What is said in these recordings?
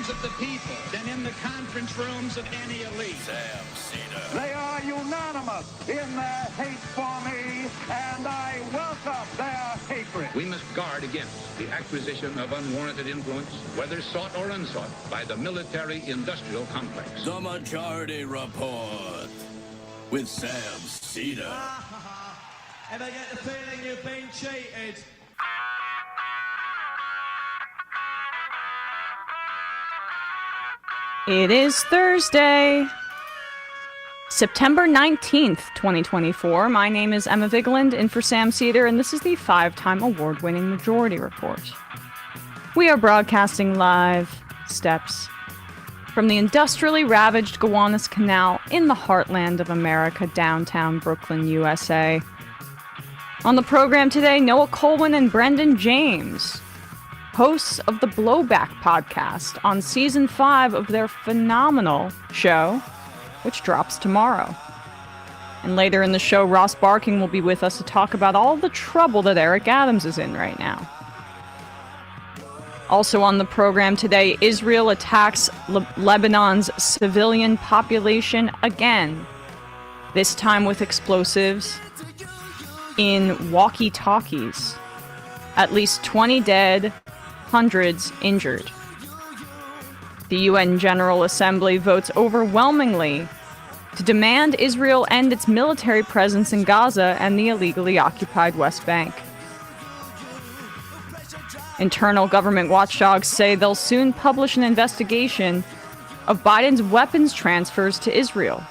minds of the people than in the conference rooms of any elite. Sam Seder. They are unanimous in their hate for me, and I welcome their hatred. We must guard against the acquisition of unwarranted influence, whether sought or unsought, by the military-industrial complex. The Majority Report with Sam Seder. If I get the feeling you've been cheated. It is Thursday, September 19th, 2024. My name is Emma Vigeland, in for Sam Seder, and this is the 5-time award-winning Majority Report. We are broadcasting live steps from the industrially ravaged Gowanus Canal in the heartland of America, downtown Brooklyn, USA. On the program today, Noah Kulwin and Brendan James, hosts of the Blowback podcast on season 5 of their phenomenal show, which drops tomorrow. And later in the show, Ross Barkan will be with us to talk about all the trouble that Eric Adams is in right now. Also on the program today, Israel attacks Lebanon's civilian population again, this time with explosives in walkie-talkies. At least 20 dead, hundreds injured. The UN General Assembly votes overwhelmingly to demand Israel end its military presence in Gaza and the illegally occupied West Bank. Internal government watchdogs say they'll soon publish an investigation of Biden's weapons transfers to Israel.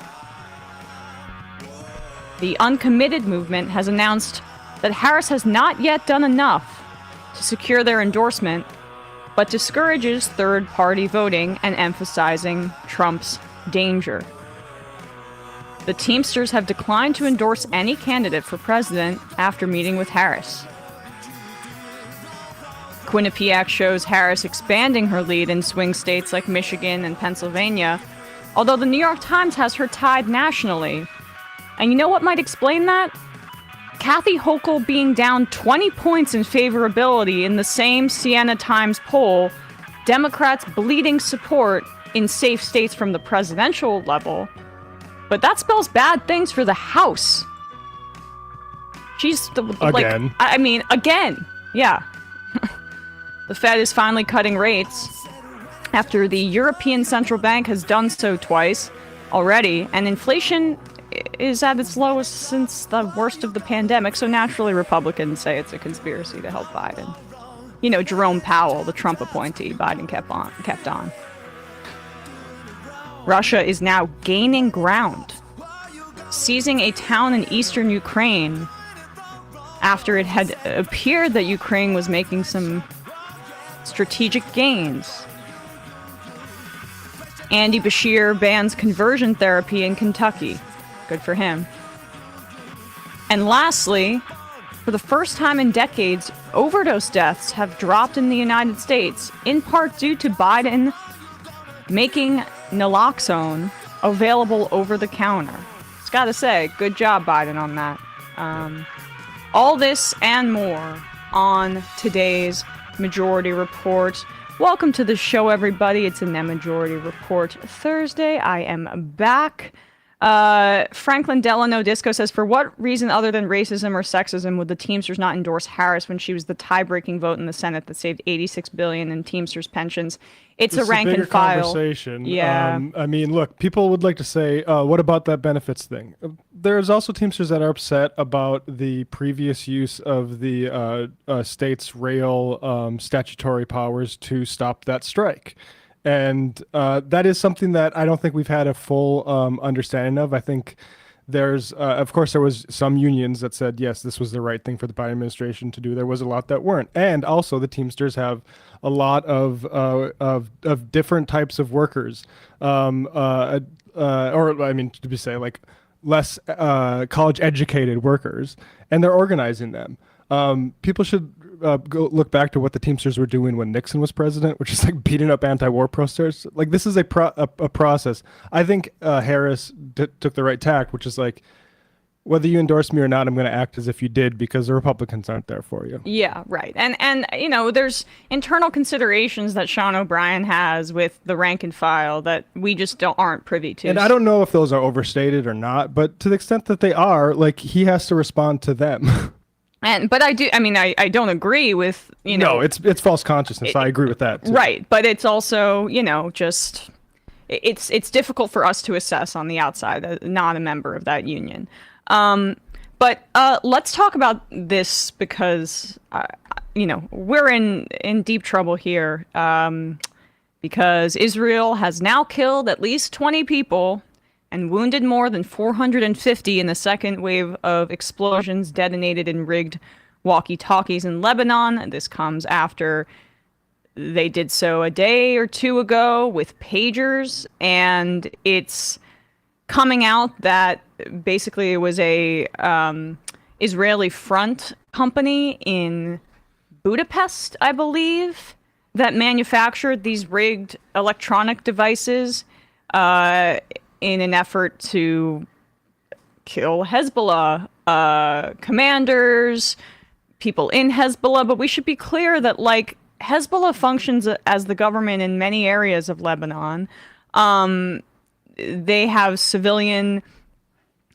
The uncommitted movement has announced that Harris has not yet done enough to secure their endorsement, but discourages third-party voting and emphasizing Trump's danger. The Teamsters have declined to endorse any candidate for president after meeting with Harris. Quinnipiac shows Harris expanding her lead in swing states like Michigan and Pennsylvania, although the New York Times has her tied nationally. And you know what might explain that? Kathy Hochul being down 20 points in favorability in the same Siena Times poll, Democrats bleeding support in safe states from the presidential level, but that spells bad things for the House. She's again. Again, yeah. The Fed is finally cutting rates after the European Central Bank has done so twice already, and inflation is at its lowest since the worst of the pandemic, so naturally Republicans say it's a conspiracy to help Biden. You know, Jerome Powell, the Trump appointee, Biden kept on. Russia is now gaining ground, seizing a town in eastern Ukraine after it had appeared that Ukraine was making some strategic gains. Andy Beshear bans conversion therapy in Kentucky. Good for him. And lastly, for the first time in decades, overdose deaths have dropped in the United States, in part due to Biden making naloxone available over the counter. Just gotta say, good job, Biden, on that. All this and more on today's Majority Report. Welcome to the show, everybody. It's an EmMajority Report Thursday. I am back. Franklin Delano Disco says, for what reason other than racism or sexism would the Teamsters not endorse Harris when she was the tie-breaking vote in the Senate that saved $86 billion in Teamsters pensions? It's a rank and file conversation. Yeah. Look, people would like to say, what about that benefits thing? There's also Teamsters that are upset about the previous use of the state's rail statutory powers to stop that strike. And that is something that I don't think we've had a full understanding of. I think there's, of course, there was some unions that said, yes, this was the right thing for the Biden administration to do. There was a lot that weren't. And also the Teamsters have a lot of different types of workers, to be say, like less college educated workers, and they're organizing them. People should go look back to what the Teamsters were doing when Nixon was president, which is like beating up anti-war protesters. Like, this is a process. I think Harris took the right tact, which is like, whether you endorse me or not, I'm going to act as if you did because the Republicans aren't there for you. Yeah, right. And you know, there's internal considerations that Sean O'Brien has with the rank and file that we just aren't privy to. And I don't know if those are overstated or not, but to the extent that they are, like, he has to respond to them. But I don't agree with, you know. No, it's false consciousness. I agree with that too. Right, but it's also, you know, just it's difficult for us to assess on the outside, not a member of that union. But let's talk about this because, you know, we're in deep trouble here because Israel has now killed at least 20 people and wounded more than 450 in the second wave of explosions detonated in rigged walkie-talkies in Lebanon. This comes after they did so a day or two ago with pagers, and it's coming out that basically it was a Israeli front company in Budapest, I believe, that manufactured these rigged electronic devices in an effort to kill Hezbollah commanders, people in Hezbollah. But we should be clear that, like, Hezbollah functions as the government in many areas of Lebanon. They have civilian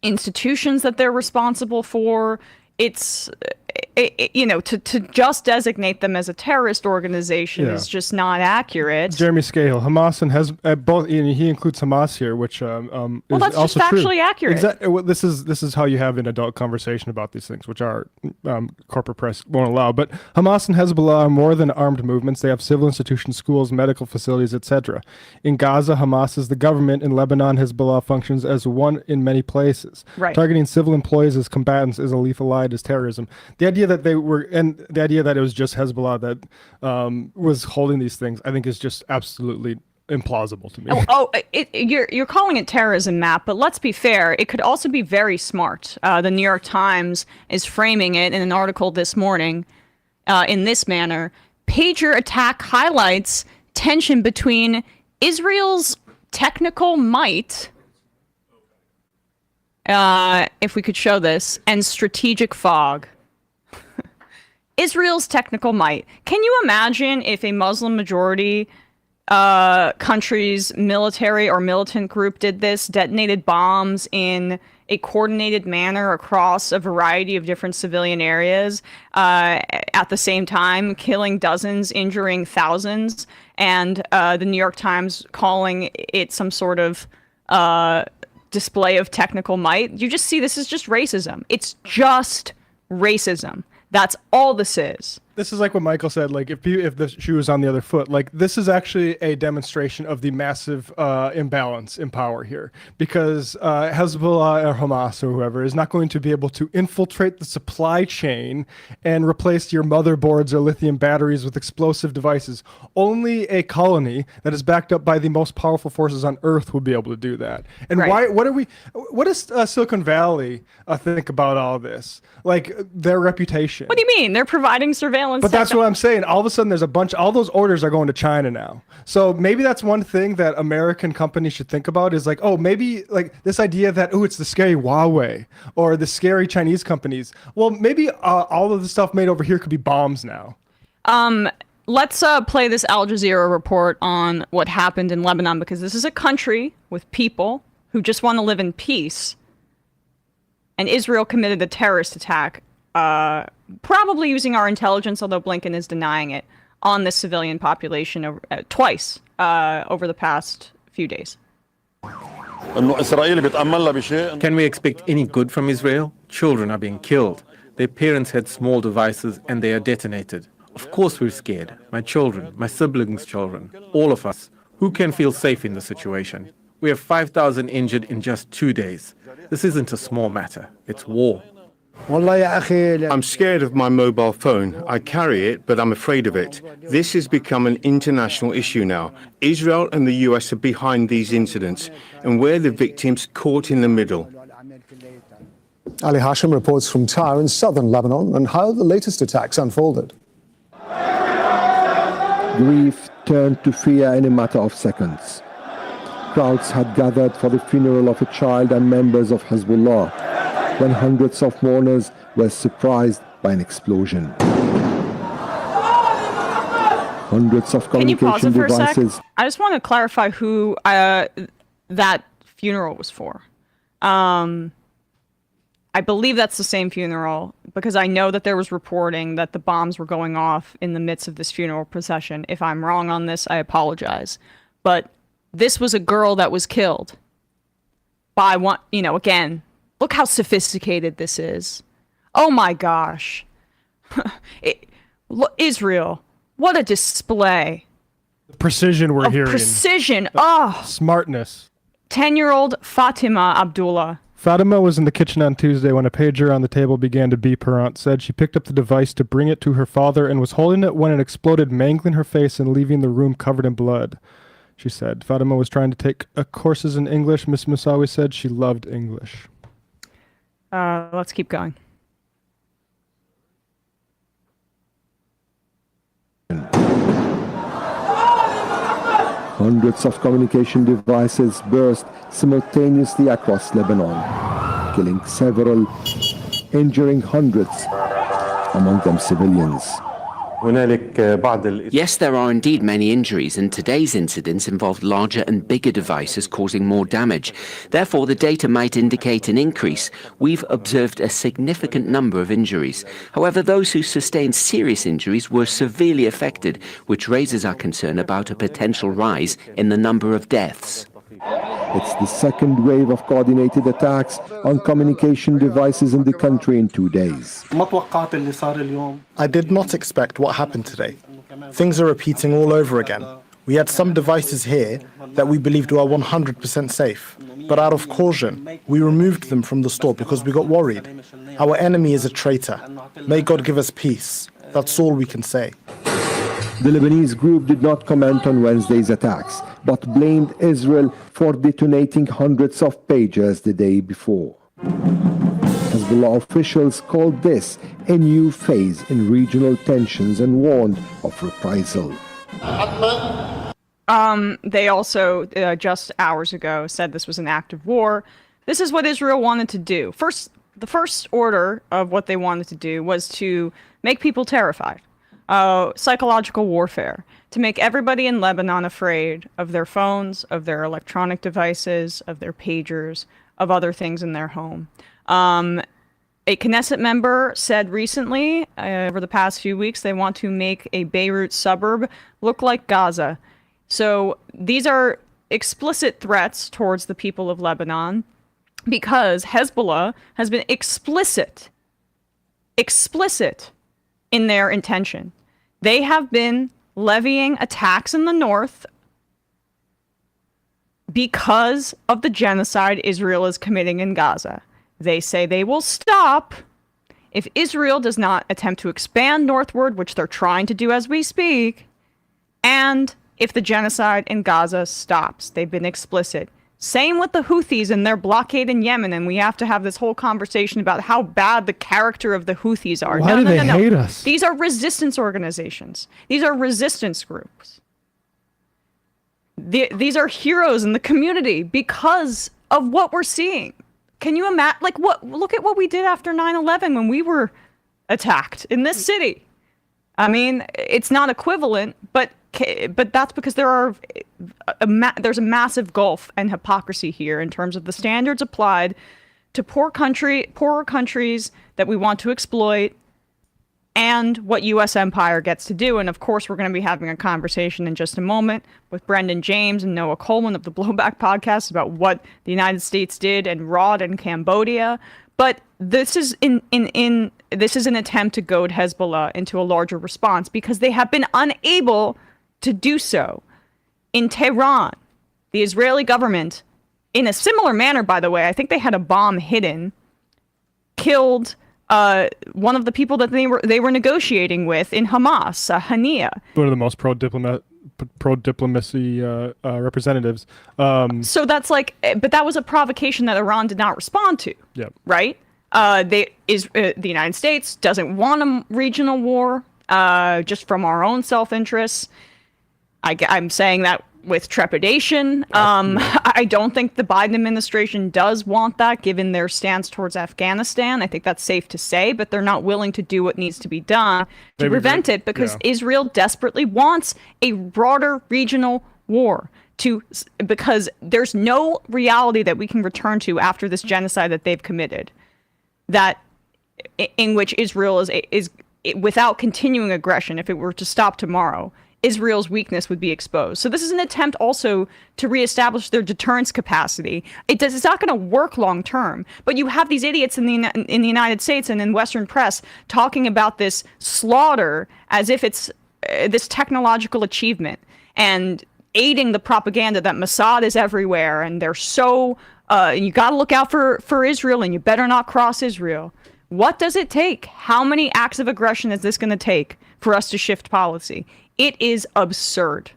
institutions that they're responsible for. You know, to just designate them as a terrorist organization is just not accurate. Jeremy Scahill, Hamas and both. He includes Hamas here, which is that's also just factually true. Accurate. Exactly. Well, this is how you have an adult conversation about these things, which our corporate press won't allow. But Hamas and Hezbollah are more than armed movements. They have civil institutions, schools, medical facilities, etc. In Gaza, Hamas is the government. In Lebanon, Hezbollah functions as one in many places. Right. Targeting civil employees as combatants is a lethal lie as terrorism. The idea that they were, and the idea that it was just Hezbollah that was holding these things, I think is just absolutely implausible to me. You're calling it terrorism, Matt, but let's be fair. It could also be very smart. The New York Times is framing it in an article this morning in this manner. Pager attack highlights tension between Israel's technical might, if we could show this, and strategic fog. Israel's technical might. Can you imagine if a Muslim majority country's military or militant group did this, detonated bombs in a coordinated manner across a variety of different civilian areas at the same time, killing dozens, injuring thousands, and the New York Times calling it some sort of display of technical might? You just see this is just racism. It's just racism. That's all this is. This is like what Michael said, like if the shoe was on the other foot, like this is actually a demonstration of the massive imbalance in power here, because Hezbollah or Hamas or whoever is not going to be able to infiltrate the supply chain and replace your motherboards or lithium batteries with explosive devices. Only a colony that is backed up by the most powerful forces on earth will be able to do that. And right. What does Silicon Valley think about all this? Like their reputation. What do you mean? They're providing surveillance. But that's what I'm saying. All of a sudden, there's all those orders are going to China now. So maybe that's one thing that American companies should think about is like, oh, maybe like this idea that, oh, it's the scary Huawei or the scary Chinese companies. Well, maybe all of the stuff made over here could be bombs now. Let's play this Al Jazeera report on what happened in Lebanon, because this is a country with people who just want to live in peace. And Israel committed a terrorist attack, probably using our intelligence, although Blinken is denying it, on the civilian population twice over the past few days. Can we expect any good from Israel? Children are being killed. Their parents had small devices and they are detonated. Of course we're scared. My children, my siblings' children, all of us. Who can feel safe in the situation? We have 5,000 injured in just 2 days. This isn't a small matter. It's war. I'm scared of my mobile phone. I carry it, but I'm afraid of it. This has become an international issue now. Israel and the US are behind these incidents, and we're the victims caught in the middle. Ali Hashim reports from Tyre in southern Lebanon and how the latest attacks unfolded. Grief turned to fear in a matter of seconds. Crowds had gathered for the funeral of a child and members of Hezbollah. when hundreds of mourners were surprised by an explosion. Hundreds of Can you pause communication it for a sec? devices. I just want to clarify who that funeral was for. I believe that's the same funeral because I know that there was reporting that the bombs were going off in the midst of this funeral procession. If I'm wrong on this, I apologize. But this was a girl that was killed by one, again, look how sophisticated this is. Oh my gosh. Israel, what a display. The precision we're hearing. Precision. Smartness. 10-year-old Fatima Abdullah. Fatima was in the kitchen on Tuesday when a pager on the table began to beep. Her aunt said she picked up the device to bring it to her father and was holding it when it exploded, mangling her face and leaving the room covered in blood. She said Fatima was trying to take courses in English. Miss Musawi said she loved English. Let's keep going. Hundreds of communication devices burst simultaneously across Lebanon, killing several, injuring hundreds, among them civilians. Yes, there are indeed many injuries, and today's incidents involved larger and bigger devices causing more damage. Therefore, the data might indicate an increase. We've observed a significant number of injuries. However, those who sustained serious injuries were severely affected, which raises our concern about a potential rise in the number of deaths. It's the second wave of coordinated attacks on communication devices in the country in 2 days. I did not expect what happened today. Things are repeating all over again. We had some devices here that we believed were 100% safe, but out of caution, we removed them from the store because we got worried. Our enemy is a traitor. May God give us peace. That's all we can say. The Lebanese group did not comment on Wednesday's attacks, but blamed Israel for detonating hundreds of pagers the day before. Hezbollah officials called this a new phase in regional tensions and warned of reprisal. They also, just hours ago, said this was an act of war. This is what Israel wanted to do. The first order of what they wanted to do was to make people terrified. Psychological warfare, to make everybody in Lebanon afraid of their phones, of their electronic devices, of their pagers, of other things in their home. A Knesset member said recently, over the past few weeks, they want to make a Beirut suburb look like Gaza. So these are explicit threats towards the people of Lebanon because Hezbollah has been explicit in their intention. They have been levying attacks in the north because of the genocide Israel is committing in Gaza. They say they will stop if Israel does not attempt to expand northward, which they're trying to do as we speak, and if the genocide in Gaza stops. They've been explicit. Same with the Houthis and their blockade in Yemen, and we have to have this whole conversation about how bad the character of the Houthis are. Why do they hate us? These are resistance organizations. These are resistance groups. These are heroes in the community because of what we're seeing. Can you imagine? Look at what we did after 9/11 when we were attacked in this city. I mean, it's not equivalent, but that's because there's a massive gulf and hypocrisy here in terms of the standards applied to poorer countries that we want to exploit and what U.S. empire gets to do. And of course, we're going to be having a conversation in just a moment with Brendan James and Noah Coleman of the Blowback podcast about what the United States did and wrought in Cambodia. But this is this is an attempt to goad Hezbollah into a larger response because they have been unable to do so. In Tehran, the Israeli government, in a similar manner, by the way, I think they had a bomb hidden, killed one of the people that they were negotiating with in Hamas, Hania. One of the most pro-diplomacy representatives. So that's but that was a provocation that Iran did not respond to. Yep. Right? The United States doesn't want a regional war, just from our own self-interests. I'm saying that with trepidation. I don't think the Biden administration does want that, given their stance towards Afghanistan. I think that's safe to say, but they're not willing to do what needs to be done to prevent it, because Israel desperately wants a broader regional war. Because there's no reality that we can return to after this genocide that they've committed, in which Israel is without continuing aggression. If it were to stop tomorrow, Israel's weakness would be exposed. So this is an attempt also to reestablish their deterrence capacity. It's not going to work long term, but you have these idiots in the United States and in Western press talking about this slaughter as if it's this technological achievement, and aiding the propaganda that Mossad is everywhere, and they're so you got to look out for Israel, and you better not cross Israel. What does it take? How many acts of aggression is this going to take for us to shift policy? It is absurd.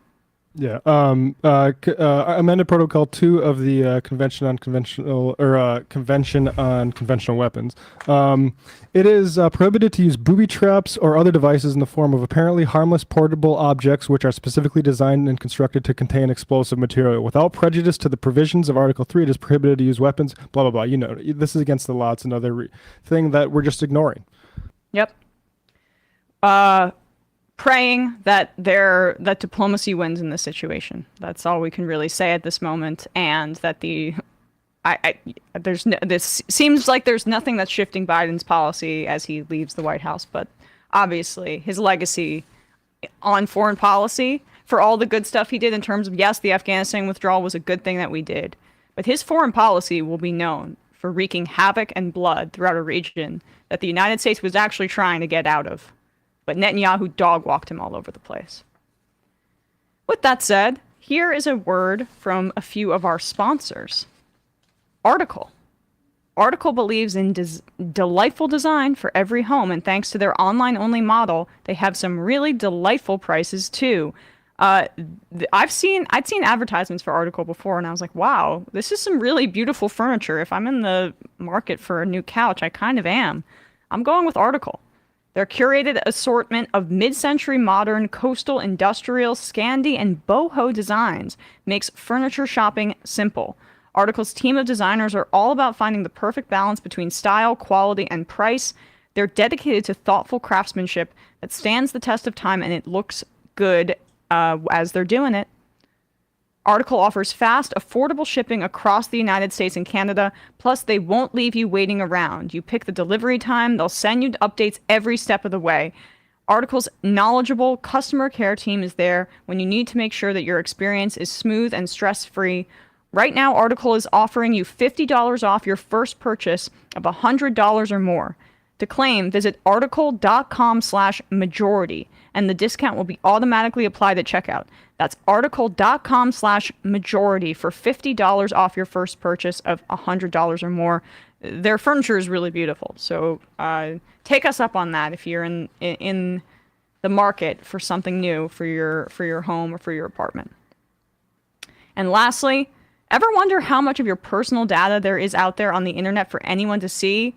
Yeah. Amended Protocol 2 of the Convention on Conventional Weapons. It is prohibited to use booby traps or other devices in the form of apparently harmless portable objects which are specifically designed and constructed to contain explosive material. Without prejudice to the provisions of Article 3, it is prohibited to use weapons, blah, blah, blah. You know, this is against the law. It's another thing that we're just ignoring. Yep. Praying that diplomacy wins in this situation. That's all we can really say at this moment, and that this seems like there's nothing that's shifting Biden's policy as he leaves the White House, but obviously his legacy on foreign policy, for all the good stuff he did in terms of, yes, the Afghanistan withdrawal was a good thing that we did, but his foreign policy will be known for wreaking havoc and blood throughout a region that the United States was actually trying to get out of. But Netanyahu dog-walked him all over the place. With that said, here is a word from a few of our sponsors. Article believes in delightful design for every home, and thanks to their online-only model, they have some really delightful prices too. I'd seen advertisements for Article before, and I was like, wow, this is some really beautiful furniture. If I'm in the market for a new couch, I kind of am. I'm going with Article. Their curated assortment of mid-century modern, coastal, industrial, Scandi, and boho designs makes furniture shopping simple. Article's team of designers are all about finding the perfect balance between style, quality, and price. They're dedicated to thoughtful craftsmanship that stands the test of time, and it looks good as they're doing it. Article offers fast, affordable shipping across the United States and Canada, plus they won't leave you waiting around. You pick the delivery time, they'll send you updates every step of the way. Article's knowledgeable customer care team is there when you need to make sure that your experience is smooth and stress-free. Right now, Article is offering you $50 off your first purchase of $100 or more. To claim, visit article.com/majority, and the discount will be automatically applied at checkout. That's article.com/majority for $50 off your first purchase of $100 or more. Their furniture is really beautiful, so take us up on that if you're in the market for something new for your home or for your apartment. And lastly, ever wonder how much of your personal data there is out there on the internet for anyone to see?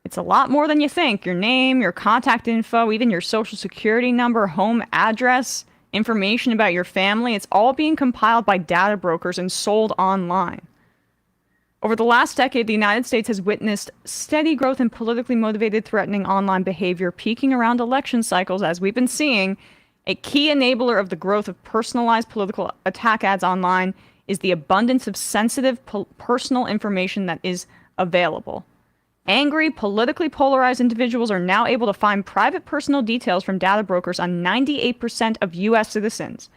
It's a lot more than you think. Your name, your contact info, even your social security number, home address, information about your family. It's all being compiled by data brokers and sold online. Over the last decade, the United States has witnessed steady growth in politically motivated, threatening online behavior, peaking around election cycles, as we've been seeing. A key enabler of the growth of personalized political attack ads online is the abundance of sensitive personal information that is available. Angry, politically polarized individuals are now able to find private personal details from data brokers on 98% of U.S. citizens.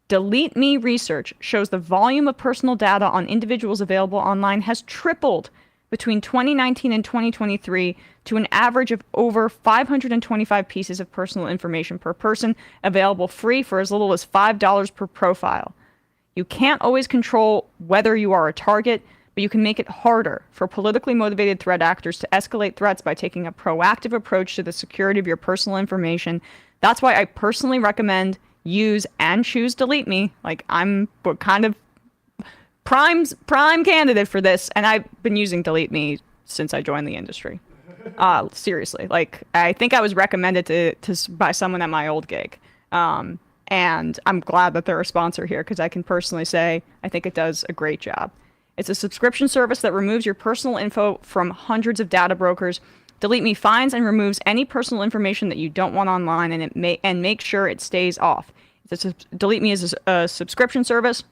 Delete Me research shows the volume of personal data on individuals available online has tripled between 2019 and 2023 to an average of over 525 pieces of personal information per person, available free for as little as $5 per profile. You can't always control whether you are a target, but you can make it harder for politically motivated threat actors to escalate threats by taking a proactive approach to the security of your personal information. That's why I personally recommend use and choose Delete Me. Like, I'm kind of prime candidate for this, and I've been using Delete Me since I joined the industry. Seriously, like, I think I was recommended to by someone at my old gig. And and I'm glad that they're a sponsor here because I can personally say I think it does a great job. It's a subscription service that removes your personal info from hundreds of data brokers. Delete Me finds and removes any personal information that you don't want online, and makes sure it stays off. Delete Me is a subscription service.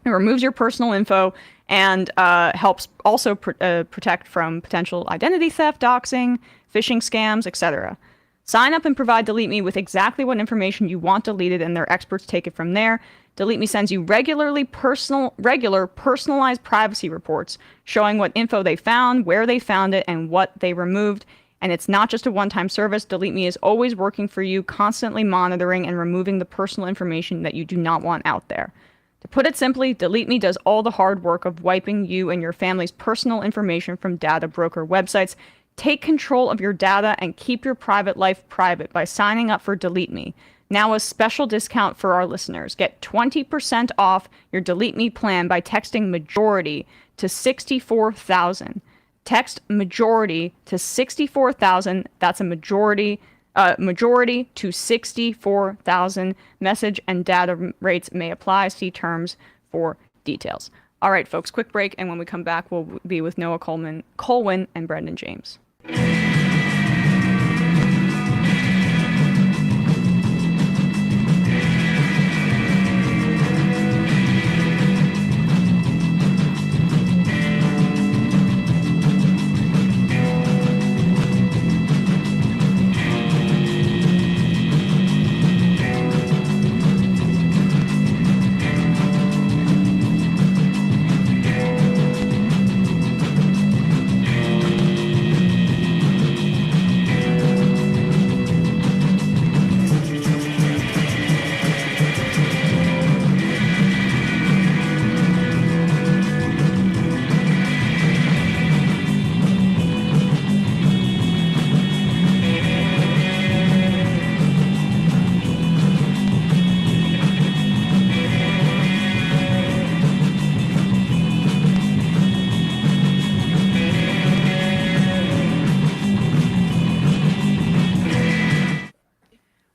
It removes your personal info and helps also protect from potential identity theft, doxing, phishing scams, etc. Sign up and provide Delete Me with exactly what information you want deleted, and their experts take it from there. Delete Me sends you regular personalized privacy reports showing what info they found, where they found it, and what they removed. And it's not just a one-time service. Delete Me is always working for you, constantly monitoring and removing the personal information that you do not want out there. To put it simply, Delete Me does all the hard work of wiping you and your family's personal information from data broker websites. Take control of your data and keep your private life private by signing up for Delete Me. Now a special discount for our listeners. Get 20% off your Delete Me plan by texting MAJORITY to 64,000. Text MAJORITY to 64,000. That's a majority to 64,000. Message and data rates may apply. See terms for details. All right, folks, quick break, and when we come back, we'll be with Noah Kulwin, and Brendan James.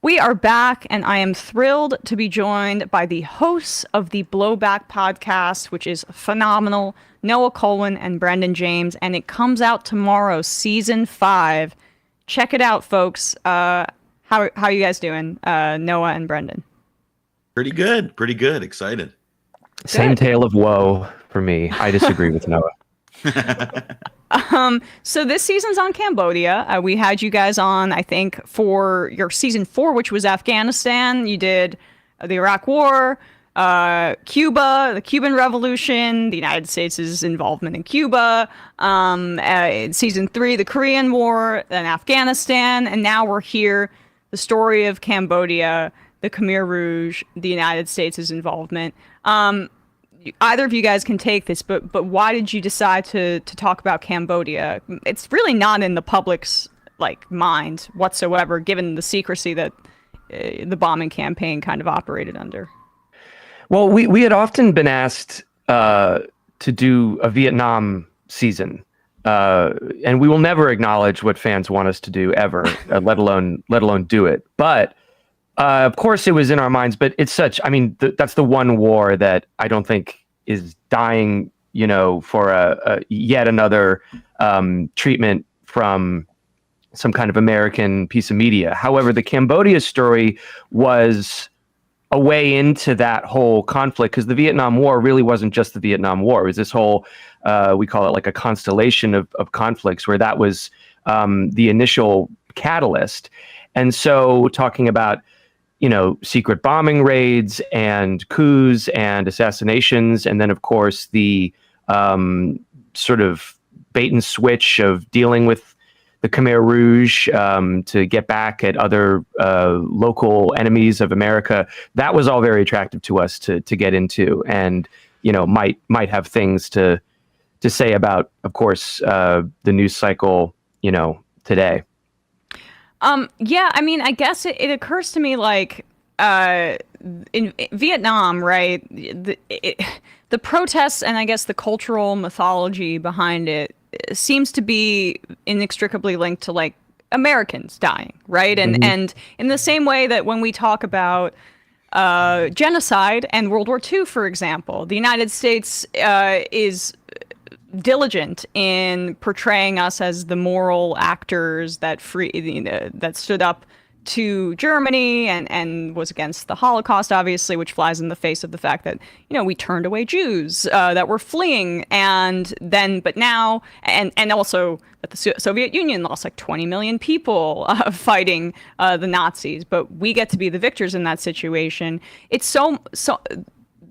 We are back, and I am thrilled to be joined by the hosts of the Blowback podcast, which is phenomenal, Noah Kulwin and Brendan James, and it comes out tomorrow, season 5. Check it out, folks. How are you guys doing, Noah and Brendan? Pretty good. Excited. Same tale of woe for me. I disagree with Noah. So this season's on Cambodia. We had you guys on, I think, for your season 4, which was Afghanistan. You did the Iraq War, Cuba, the Cuban Revolution, the United States' involvement in Cuba, season 3, the Korean War, then Afghanistan, and now we're here, the story of Cambodia, the Khmer Rouge, the United States' involvement. Either of you guys can take this, but why did you decide to talk about Cambodia? It's really not in the public's mind whatsoever, given the secrecy that the bombing campaign kind of operated under. Well, we had often been asked to do a Vietnam season, and we will never acknowledge what fans want us to do ever, let alone do it. But of course, it was in our minds. But it's that's the one war that I don't think is dying, for a yet another treatment from some kind of American piece of media. However, the Cambodia story was a way into that whole conflict, because the Vietnam War really wasn't just the Vietnam War. It was this whole, we call it like a constellation of conflicts, where that was the initial catalyst. And so talking about, secret bombing raids and coups and assassinations, and then, of course, the sort of bait and switch of dealing with the Khmer Rouge to get back at other local enemies of America. That was all very attractive to us to get into, and might have things to say about, of course, the news cycle, today. Yeah, I mean, I guess it occurs to me in Vietnam, right? The protests and I guess the cultural mythology behind it seems to be inextricably linked to Americans dying, right? And in the same way that when we talk about genocide and World War II, for example. The United States is diligent in portraying us as the moral actors that that stood up to Germany and was against the Holocaust, obviously, which flies in the face of the fact that, we turned away Jews that were fleeing, but now also that the Soviet Union lost like 20 million people fighting the Nazis, but we get to be the victors in that situation. It's so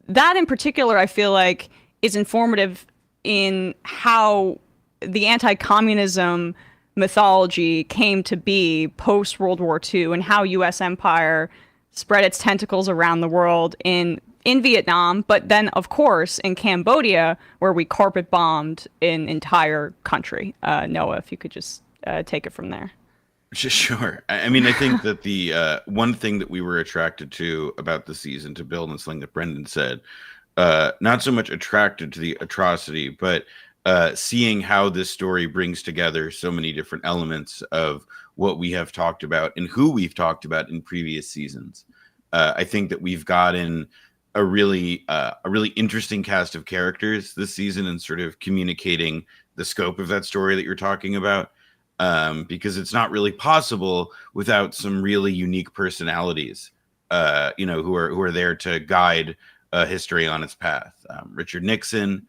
that in particular, I feel like, is informative in how the anti-communism mythology came to be post World War II and how U.S. empire spread its tentacles around the world in Vietnam, but then of course in Cambodia, where we carpet bombed an entire country. Noah, if you could just take it from there. Sure. I mean, I think that the one thing that we were attracted to about the season, to build on something that Brendan said, not so much attracted to the atrocity, but seeing how this story brings together so many different elements of what we have talked about and who we've talked about in previous seasons. I think that we've gotten a really interesting cast of characters this season and sort of communicating the scope of that story that you're talking about, because it's not really possible without some really unique personalities, who are there to guide history on its path. Richard Nixon,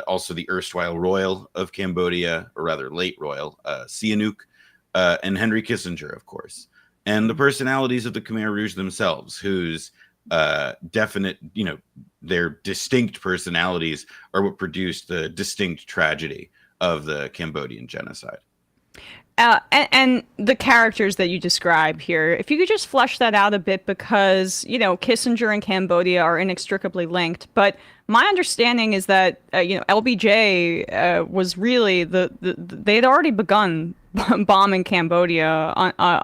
also the erstwhile royal of Cambodia, or rather late royal, Sihanouk, and Henry Kissinger, of course, and the personalities of the Khmer Rouge themselves, whose definite, their distinct personalities are what produced the distinct tragedy of the Cambodian genocide. And the characters that you describe here, if you could just flesh that out a bit, because, Kissinger and Cambodia are inextricably linked. But my understanding is that, LBJ was really they had already begun bombing Cambodia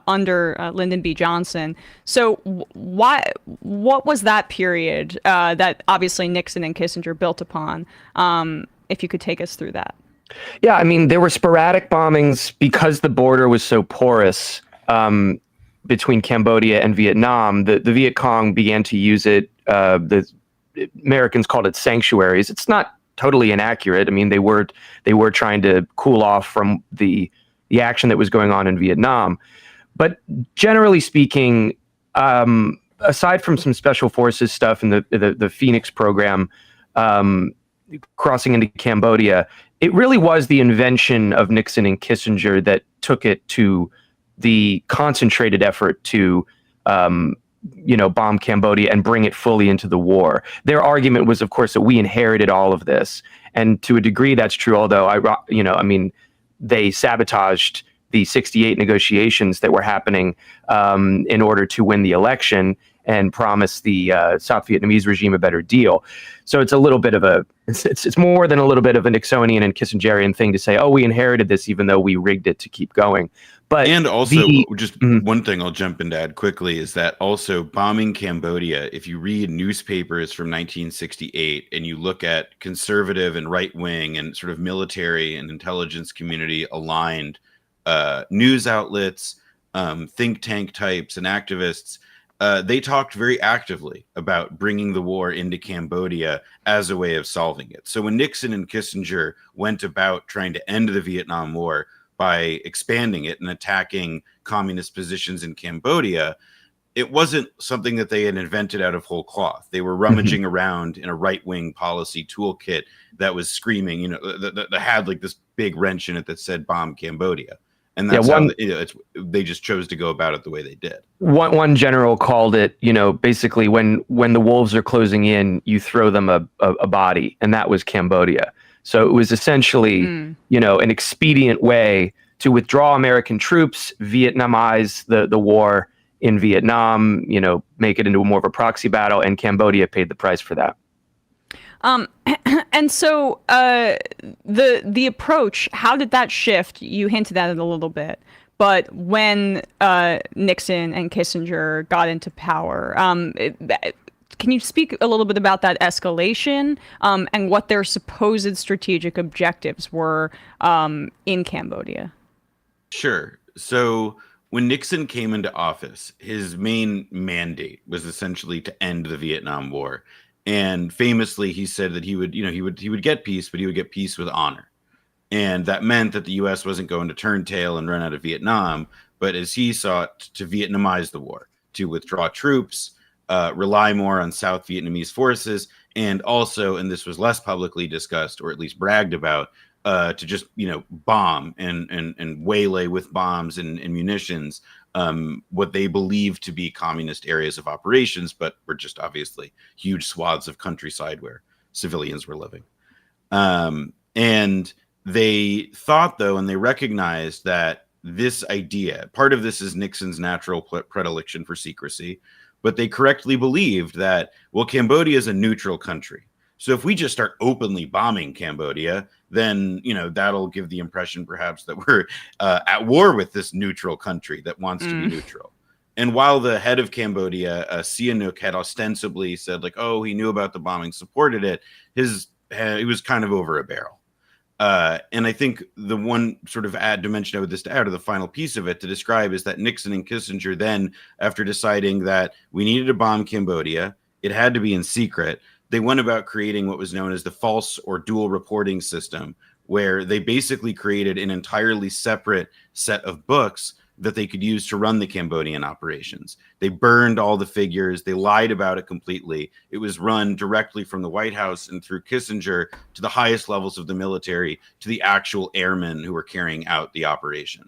under Lyndon B. Johnson. So what was that period that obviously Nixon and Kissinger built upon? If you could take us through that. Yeah, I mean, there were sporadic bombings because the border was so porous between Cambodia and Vietnam. The Viet Cong began to use it. The Americans called it sanctuaries. It's not totally inaccurate. I mean, they were trying to cool off from the action that was going on in Vietnam. But generally speaking, aside from some special forces stuff in the Phoenix program, crossing into Cambodia, it really was the invention of Nixon and Kissinger that took it to the concentrated effort to, bomb Cambodia and bring it fully into the war. Their argument was, of course, that we inherited all of this. And to a degree, that's true, although, they sabotaged the 1968 negotiations that were happening in order to win the election and promise the South Vietnamese regime a better deal. So it's a little bit of it's more than a little bit of a Nixonian and Kissingerian thing to say, oh, we inherited this even though we rigged it to keep going. But and also, one thing I'll jump in to add quickly is that also bombing Cambodia, if you read newspapers from 1968 and you look at conservative and right wing and sort of military and intelligence community aligned news outlets, think tank types and activists, they talked very actively about bringing the war into Cambodia as a way of solving it. So when Nixon and Kissinger went about trying to end the Vietnam War by expanding it and attacking communist positions in Cambodia, it wasn't something that they had invented out of whole cloth. They were rummaging around in a right-wing policy toolkit that was screaming, that had like this big wrench in it that said bomb Cambodia. And that's how they just chose to go about it the way they did. One general called it, basically when the wolves are closing in, you throw them a body, and that was Cambodia. So it was essentially, an expedient way to withdraw American troops, Vietnamize the war in Vietnam, make it into more of a proxy battle, and Cambodia paid the price for that. And so the approach, how did that shift? You hinted at it a little bit, but when Nixon and Kissinger got into power, can you speak a little bit about that escalation and what their supposed strategic objectives were in Cambodia? Sure. So when Nixon came into office, his main mandate was essentially to end the Vietnam War. And famously, he said that he would get peace, but he would get peace with honor. And that meant that the U.S. wasn't going to turn tail and run out of Vietnam, but as he sought to Vietnamize the war, to withdraw troops, rely more on South Vietnamese forces, and also, and this was less publicly discussed or at least bragged about, to just bomb and waylay with bombs and munitions what they believed to be communist areas of operations, but were just obviously huge swaths of countryside where civilians were living. And they thought, though, and they recognized that this idea, part of this is Nixon's natural predilection for secrecy, but they correctly believed that, well, Cambodia is a neutral country. So if we just start openly bombing Cambodia, then, that'll give the impression perhaps that we're at war with this neutral country that wants to be neutral. And while the head of Cambodia, Sihanouk, had ostensibly said he knew about the bombing, supported it, he was kind of over a barrel. And I think the one sort of dimension I would to add, or the final piece of it to describe, is that Nixon and Kissinger then, after deciding that we needed to bomb Cambodia, it had to be in secret, they went about creating what was known as the false or dual reporting system, where they basically created an entirely separate set of books that they could use to run the Cambodian operations. They burned all the figures. They lied about it completely. It was run directly from the White House and through Kissinger to the highest levels of the military, to the actual airmen who were carrying out the operation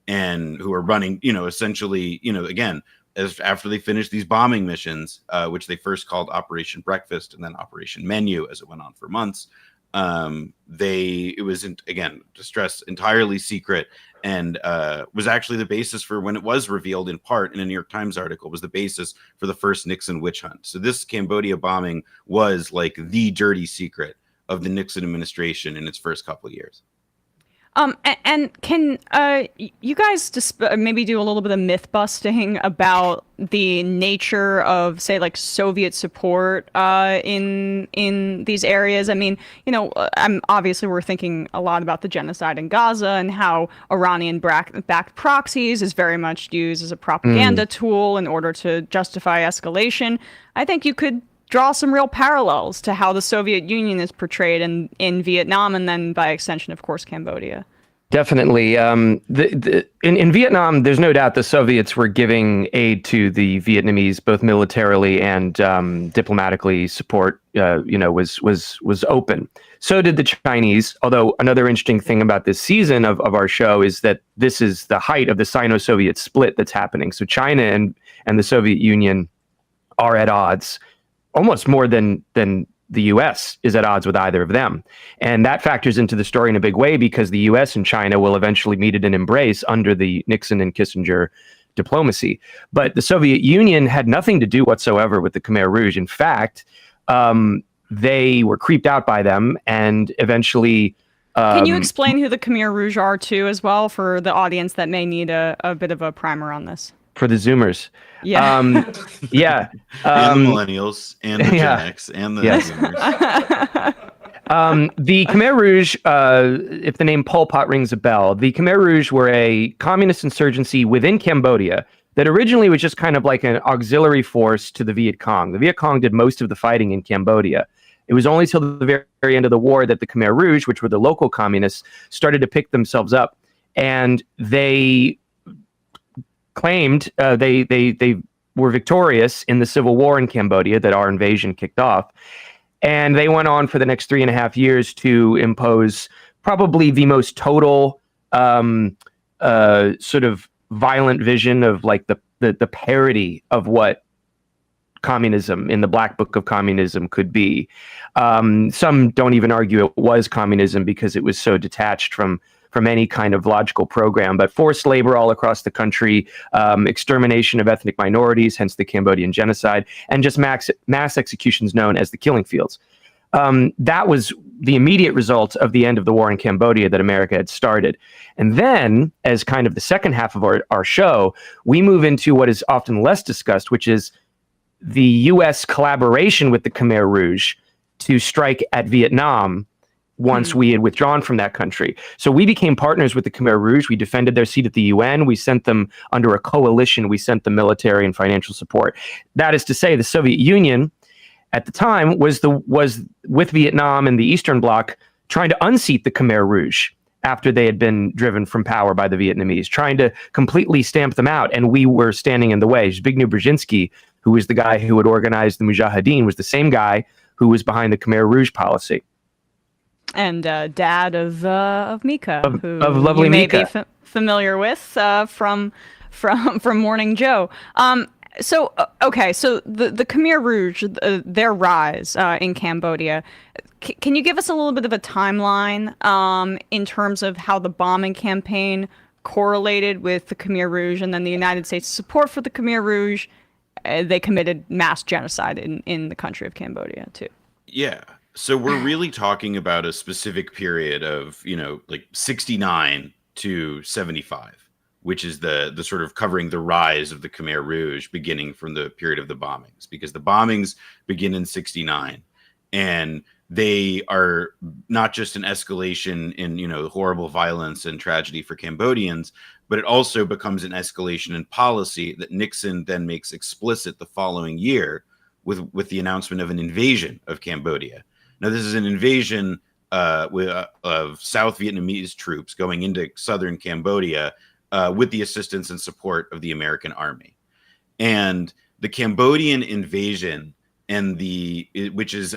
and who were running, essentially, again, after they finished these bombing missions, which they first called Operation Breakfast and then Operation Menu as it went on for months, it was, again, to stress, entirely secret, and was actually the basis for, when it was revealed in part in a New York Times article, was the basis for the first Nixon witch hunt. So this Cambodia bombing was the dirty secret of the Nixon administration in its first couple of years. And can you guys just maybe do a little bit of myth busting about the nature of, say, Soviet support in these areas? I mean, obviously we're thinking a lot about the genocide in Gaza and how Iranian-backed proxies is very much used as a propaganda tool in order to justify escalation. I think you could draw some real parallels to how the Soviet Union is portrayed in Vietnam, and then by extension, of course, Cambodia. Definitely. In Vietnam, there's no doubt the Soviets were giving aid to the Vietnamese, both militarily and diplomatically. Support, was open. So did the Chinese. Although another interesting thing about this season of our show is that this is the height of the Sino-Soviet split that's happening. So China and the Soviet Union are at odds, almost more than the U.S. is at odds with either of them. And that factors into the story in a big way, because the U.S. and China will eventually meet at an embrace under the Nixon and Kissinger diplomacy. But the Soviet Union had nothing to do whatsoever with the Khmer Rouge. In fact, they were creeped out by them, and eventually... Can you explain who the Khmer Rouge are, too, as well, for the audience that may need a bit of a primer on this? For the Zoomers. Yeah. Yeah. And the millennials and the Gen X and the Zoomers. The Khmer Rouge, if the name Pol Pot rings a bell, the Khmer Rouge were a communist insurgency within Cambodia that originally was just kind of like an auxiliary force to the Viet Cong. The Viet Cong did most of the fighting in Cambodia. It was only till the very end of the war that the Khmer Rouge, which were the local communists, started to pick themselves up, and they claimed they were victorious in the civil war in Cambodia that our invasion kicked off. And they went on for the next 3.5 years to impose probably the most total sort of violent vision of the parody of what communism in the Black Book of Communism could be. Some don't even argue it was communism because it was so detached from any kind of logical program, but forced labor all across the country, extermination of ethnic minorities, hence the Cambodian genocide, and just mass executions known as the killing fields. That was the immediate result of the end of the war in Cambodia that America had started. And then, as kind of the second half of our show, we move into what is often less discussed, which is the U.S. collaboration with the Khmer Rouge to strike at Vietnam, once we had withdrawn from that country. So we became partners with the Khmer Rouge. We defended their seat at the UN. We sent them under a coalition. We sent them military and financial support. That is to say, the Soviet Union at the time was with Vietnam and the Eastern Bloc trying to unseat the Khmer Rouge after they had been driven from power by the Vietnamese, trying to completely stamp them out. And we were standing in the way. Zbigniew Brzezinski, who was the guy who had organized the Mujahideen, was the same guy who was behind the Khmer Rouge policy. And dad of Mika, who of lovely you may Mika. be familiar with from Morning Joe. So the Khmer Rouge, their rise in Cambodia. Can you give us a little bit of a timeline in terms of how the bombing campaign correlated with the Khmer Rouge and then the United States' support for the Khmer Rouge? They committed mass genocide in the country of Cambodia too. Yeah. So we're really talking about a specific period of, like 69 to 75, which is the sort of covering the rise of the Khmer Rouge beginning from the period of the bombings, because the bombings begin in 69 and they are not just an escalation in, horrible violence and tragedy for Cambodians, but it also becomes an escalation in policy that Nixon then makes explicit the following year with the announcement of an invasion of Cambodia. Now, this is an invasion of South Vietnamese troops going into southern Cambodia with the assistance and support of the American army. And the Cambodian invasion which is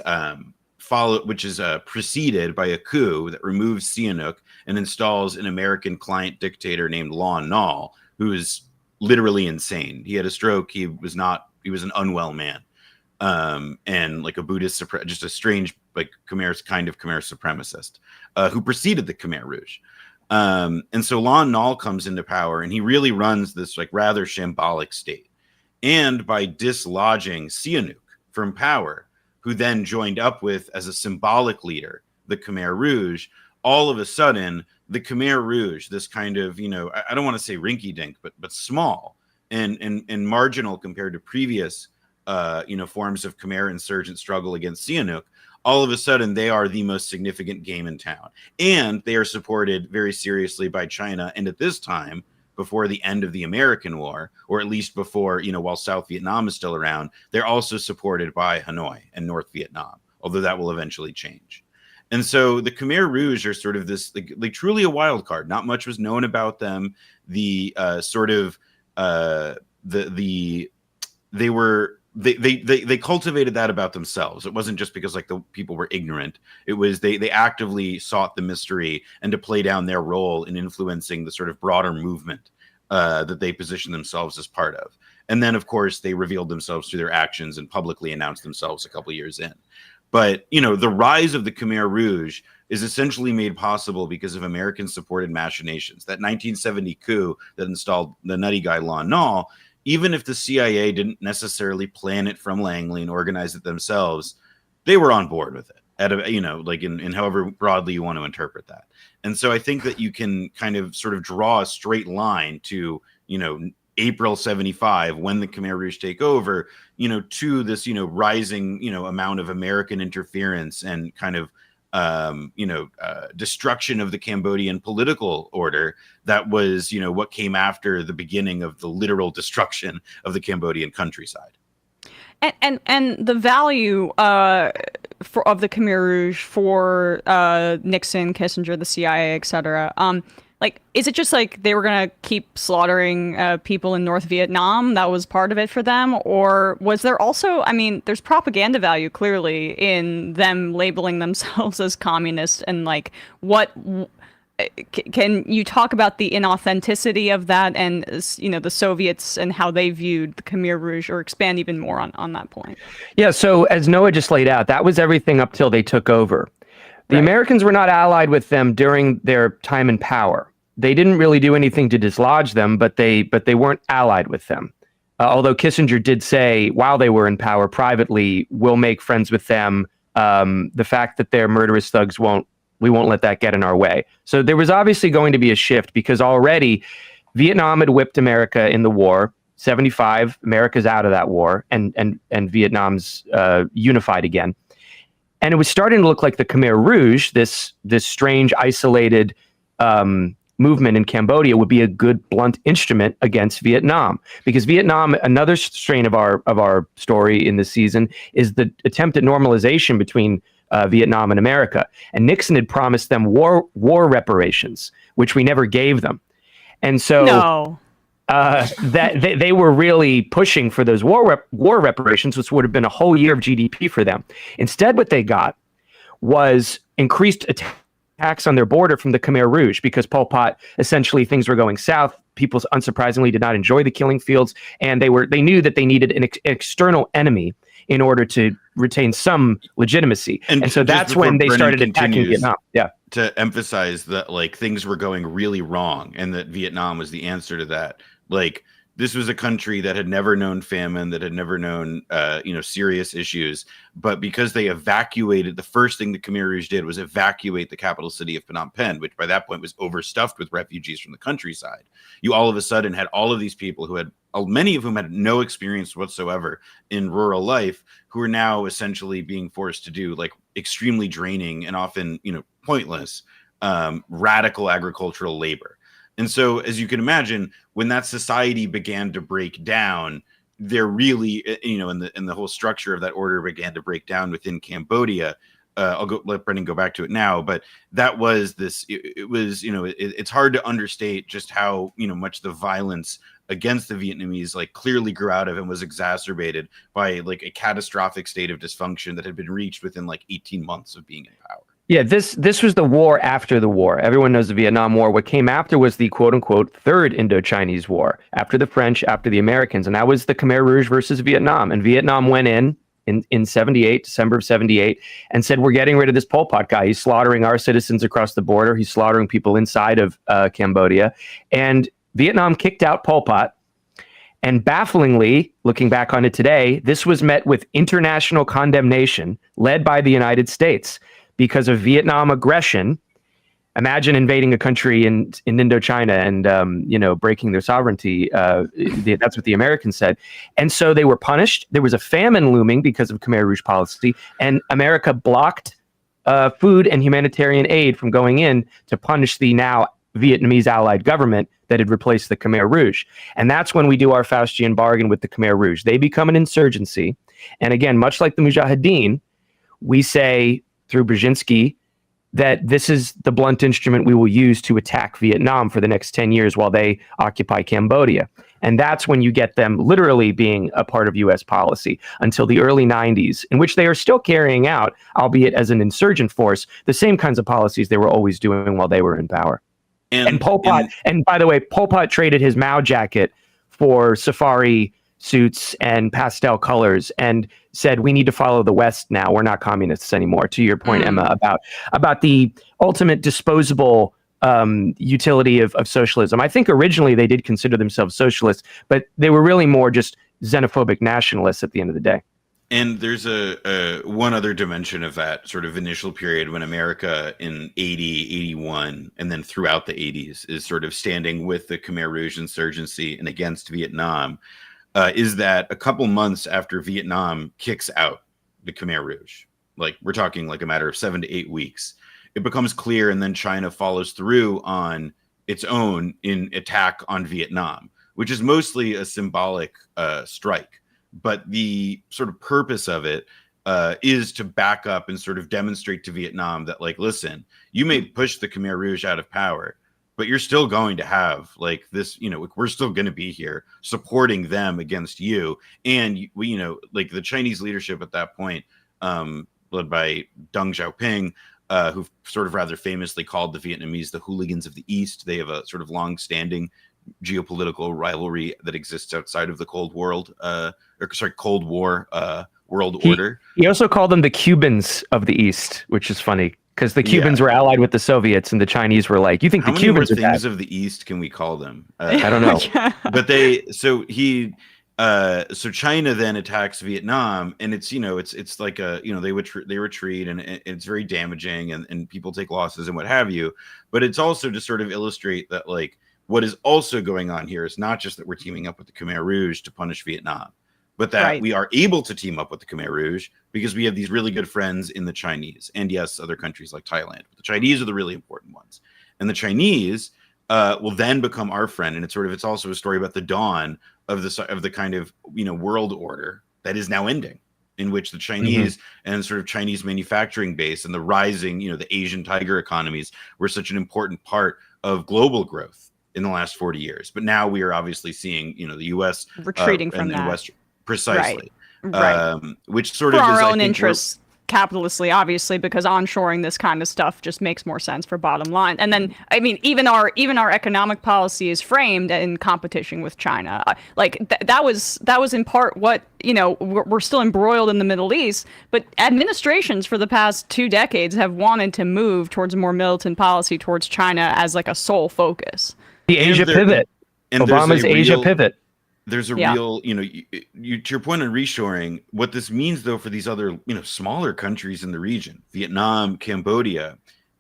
preceded by a coup that removes Sihanouk and installs an American client dictator named Lon Nol, who is literally insane. He had a stroke. He was an unwell man. And like a Buddhist, just a strange, like Khmer supremacist, who preceded the Khmer Rouge. And so Lon Nol comes into power and he really runs this like rather shambolic state. And by dislodging Sihanouk from power, who then joined up with, as a symbolic leader, the Khmer Rouge, all of a sudden, the Khmer Rouge, this kind of, I don't want to say rinky-dink, but small and marginal compared to previous, forms of Khmer insurgent struggle against Sihanouk, all of a sudden they are the most significant game in town. And they are supported very seriously by China. And at this time, before the end of the American War, or at least before, while South Vietnam is still around, they're also supported by Hanoi and North Vietnam, although that will eventually change. And so the Khmer Rouge are sort of this, like truly a wild card. Not much was known about them. They cultivated that about themselves. It wasn't just because like the people were ignorant. It was they actively sought the mystery and to play down their role in influencing the sort of broader movement that they positioned themselves as part of. And then, of course, they revealed themselves through their actions and publicly announced themselves a couple of years in. But, the rise of the Khmer Rouge is essentially made possible because of American-supported machinations. That 1970 coup that installed the nutty guy Lon Nol, even if the CIA didn't necessarily plan it from Langley and organize it themselves, they were on board with it in however broadly you want to interpret that. And so I think that you can kind of sort of draw a straight line to, April 75, when the Khmer Rouge take over, to this, rising, amount of American interference and kind of, destruction of the Cambodian political order that was, what came after the beginning of the literal destruction of the Cambodian countryside. And the value of the Khmer Rouge for Nixon, Kissinger, the CIA, etc. Is it just like they were going to keep slaughtering people in North Vietnam? That was part of it for them? Or was there also, there's propaganda value clearly in them labeling themselves as communists and can you talk about the inauthenticity of that and, the Soviets and how they viewed the Khmer Rouge, or expand even more on that point? Yeah, so as Noah just laid out, that was everything up till they took over. The Americans were not allied with them during their time in power. They didn't really do anything to dislodge them, but they weren't allied with them. Although Kissinger did say, while they were in power privately, we'll make friends with them. The fact that they're murderous thugs we won't let that get in our way. So there was obviously going to be a shift, because already Vietnam had whipped America in the war. 75, America's out of that war, and Vietnam's unified again. And it was starting to look like the Khmer Rouge, this strange, isolated movement in Cambodia, would be a good blunt instrument against Vietnam, because Vietnam, another strain of our story in this season, is the attempt at normalization between Vietnam and America. And Nixon had promised them war reparations, which we never gave them. And so that they were really pushing for those war reparations, which would have been a whole year of GDP for them. Instead, what they got was increased attacks on their border from the Khmer Rouge, because Pol Pot, essentially things were going south. People unsurprisingly did not enjoy the killing fields, and they knew that they needed an external enemy in order to retain some legitimacy. And so that's when they started attacking Vietnam. Yeah. To emphasize that like things were going really wrong and that Vietnam was the answer to that. Like, this was a country that had never known famine, that had never known, serious issues. But because they evacuated, the first thing the Khmer Rouge did was evacuate the capital city of Phnom Penh, which by that point was overstuffed with refugees from the countryside. You all of a sudden had all of these people who had, many of whom had no experience whatsoever in rural life, who are now essentially being forced to do like extremely draining and often, pointless, radical agricultural labor. And so, as you can imagine, when that society began to break down, there really, in the whole structure of that order began to break down within Cambodia. I'll let Brendan go back to it now, but that was this. It was, it's hard to understate just how much the violence against the Vietnamese like clearly grew out of and was exacerbated by like a catastrophic state of dysfunction that had been reached within like 18 months of being in power. Yeah, this was the war after the war. Everyone knows the Vietnam War. What came after was the quote-unquote Third Indo-Chinese War, after the French, after the Americans. And that was the Khmer Rouge versus Vietnam. And Vietnam went in 78, December of 78, and said, we're getting rid of this Pol Pot guy. He's slaughtering our citizens across the border. He's slaughtering people inside of Cambodia. And Vietnam kicked out Pol Pot. And bafflingly, looking back on it today, this was met with international condemnation led by the United States. Because of Vietnam aggression. Imagine invading a country in Indochina and breaking their sovereignty. That's what the Americans said. And so they were punished. There was a famine looming because of Khmer Rouge policy, and America blocked food and humanitarian aid from going in to punish the now Vietnamese allied government that had replaced the Khmer Rouge. And that's when we do our Faustian bargain with the Khmer Rouge. They become an insurgency. And again, much like the Mujahideen, we say through Brzezinski that this is the blunt instrument we will use to attack Vietnam for the next 10 years while they occupy Cambodia. And that's when you get them literally being a part of U.S. policy until the early 90s, in which they are still carrying out, albeit as an insurgent force, the same kinds of policies they were always doing while they were in power. And Pol Pot, and by the way, Pol Pot traded his Mao jacket for safari suits and pastel colors and said, we need to follow the West now. We're not communists anymore. To your point, Emma, about the ultimate disposable utility of socialism. I think originally they did consider themselves socialists, but they were really more just xenophobic nationalists at the end of the day. And there's a one other dimension of that sort of initial period when America in 80, 81, and then throughout the 80s is sort of standing with the Khmer Rouge insurgency and against Vietnam. Is that a couple months after Vietnam kicks out the Khmer Rouge, like we're talking like a matter of 7 to 8 weeks, it becomes clear, and then China follows through on its own in attack on Vietnam, which is mostly a symbolic strike. But the sort of purpose of it is to back up and sort of demonstrate to Vietnam that, like, listen, you may push the Khmer Rouge out of power, but you're still going to have like this, we're still going to be here supporting them against you. And we, like the Chinese leadership at that point, led by Deng Xiaoping, who sort of rather famously called the Vietnamese the hooligans of the East. They have a sort of long-standing geopolitical rivalry that exists outside of the Cold War world order. He also called them the Cubans of the East, which is funny. Because the Cubans were allied with the Soviets, and the Chinese were like, "You think the Cubans are things of the East? Can we call them? I don't know." But so China then attacks Vietnam, and it's it's like they retreat, and it's very damaging, and people take losses and what have you. But it's also to sort of illustrate that like what is also going on here is not just that we're teaming up with the Khmer Rouge to punish Vietnam, but that we are able to team up with the Khmer Rouge because we have these really good friends in the Chinese, and yes, other countries like Thailand. But the Chinese are the really important ones, and the Chinese will then become our friend. And it's also a story about the dawn of the kind of world order that is now ending, in which the Chinese and sort of Chinese manufacturing base and the rising, the Asian tiger economies were such an important part of global growth in the last 40 years. But now we are obviously seeing, the U.S. retreating from that. West, precisely. Right. Which sort for of our is, own interests, capitalistly, obviously, because onshoring this kind of stuff just makes more sense for bottom line. And then, I mean, even our economic policy is framed in competition with China. That was in part what, we're still embroiled in the Middle East, but administrations for the past 2 decades have wanted to move towards a more militant policy towards China as like a sole focus. The Asia pivot. And Obama's Asia pivot. There's a real, to your point on reshoring, what this means, though, for these other, smaller countries in the region, Vietnam, Cambodia,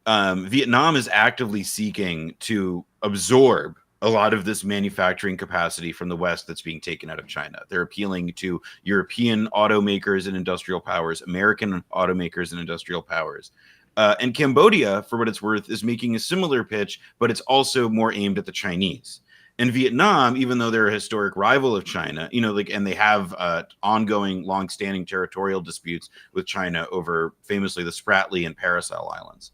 Vietnam is actively seeking to absorb a lot of this manufacturing capacity from the West that's being taken out of China. They're appealing to European automakers and industrial powers, American automakers and industrial powers. And Cambodia, for what it's worth, is making a similar pitch, but it's also more aimed at the Chinese. And Vietnam, even though they're a historic rival of China, and they have ongoing, long-standing territorial disputes with China over famously the Spratly and Paracel Islands.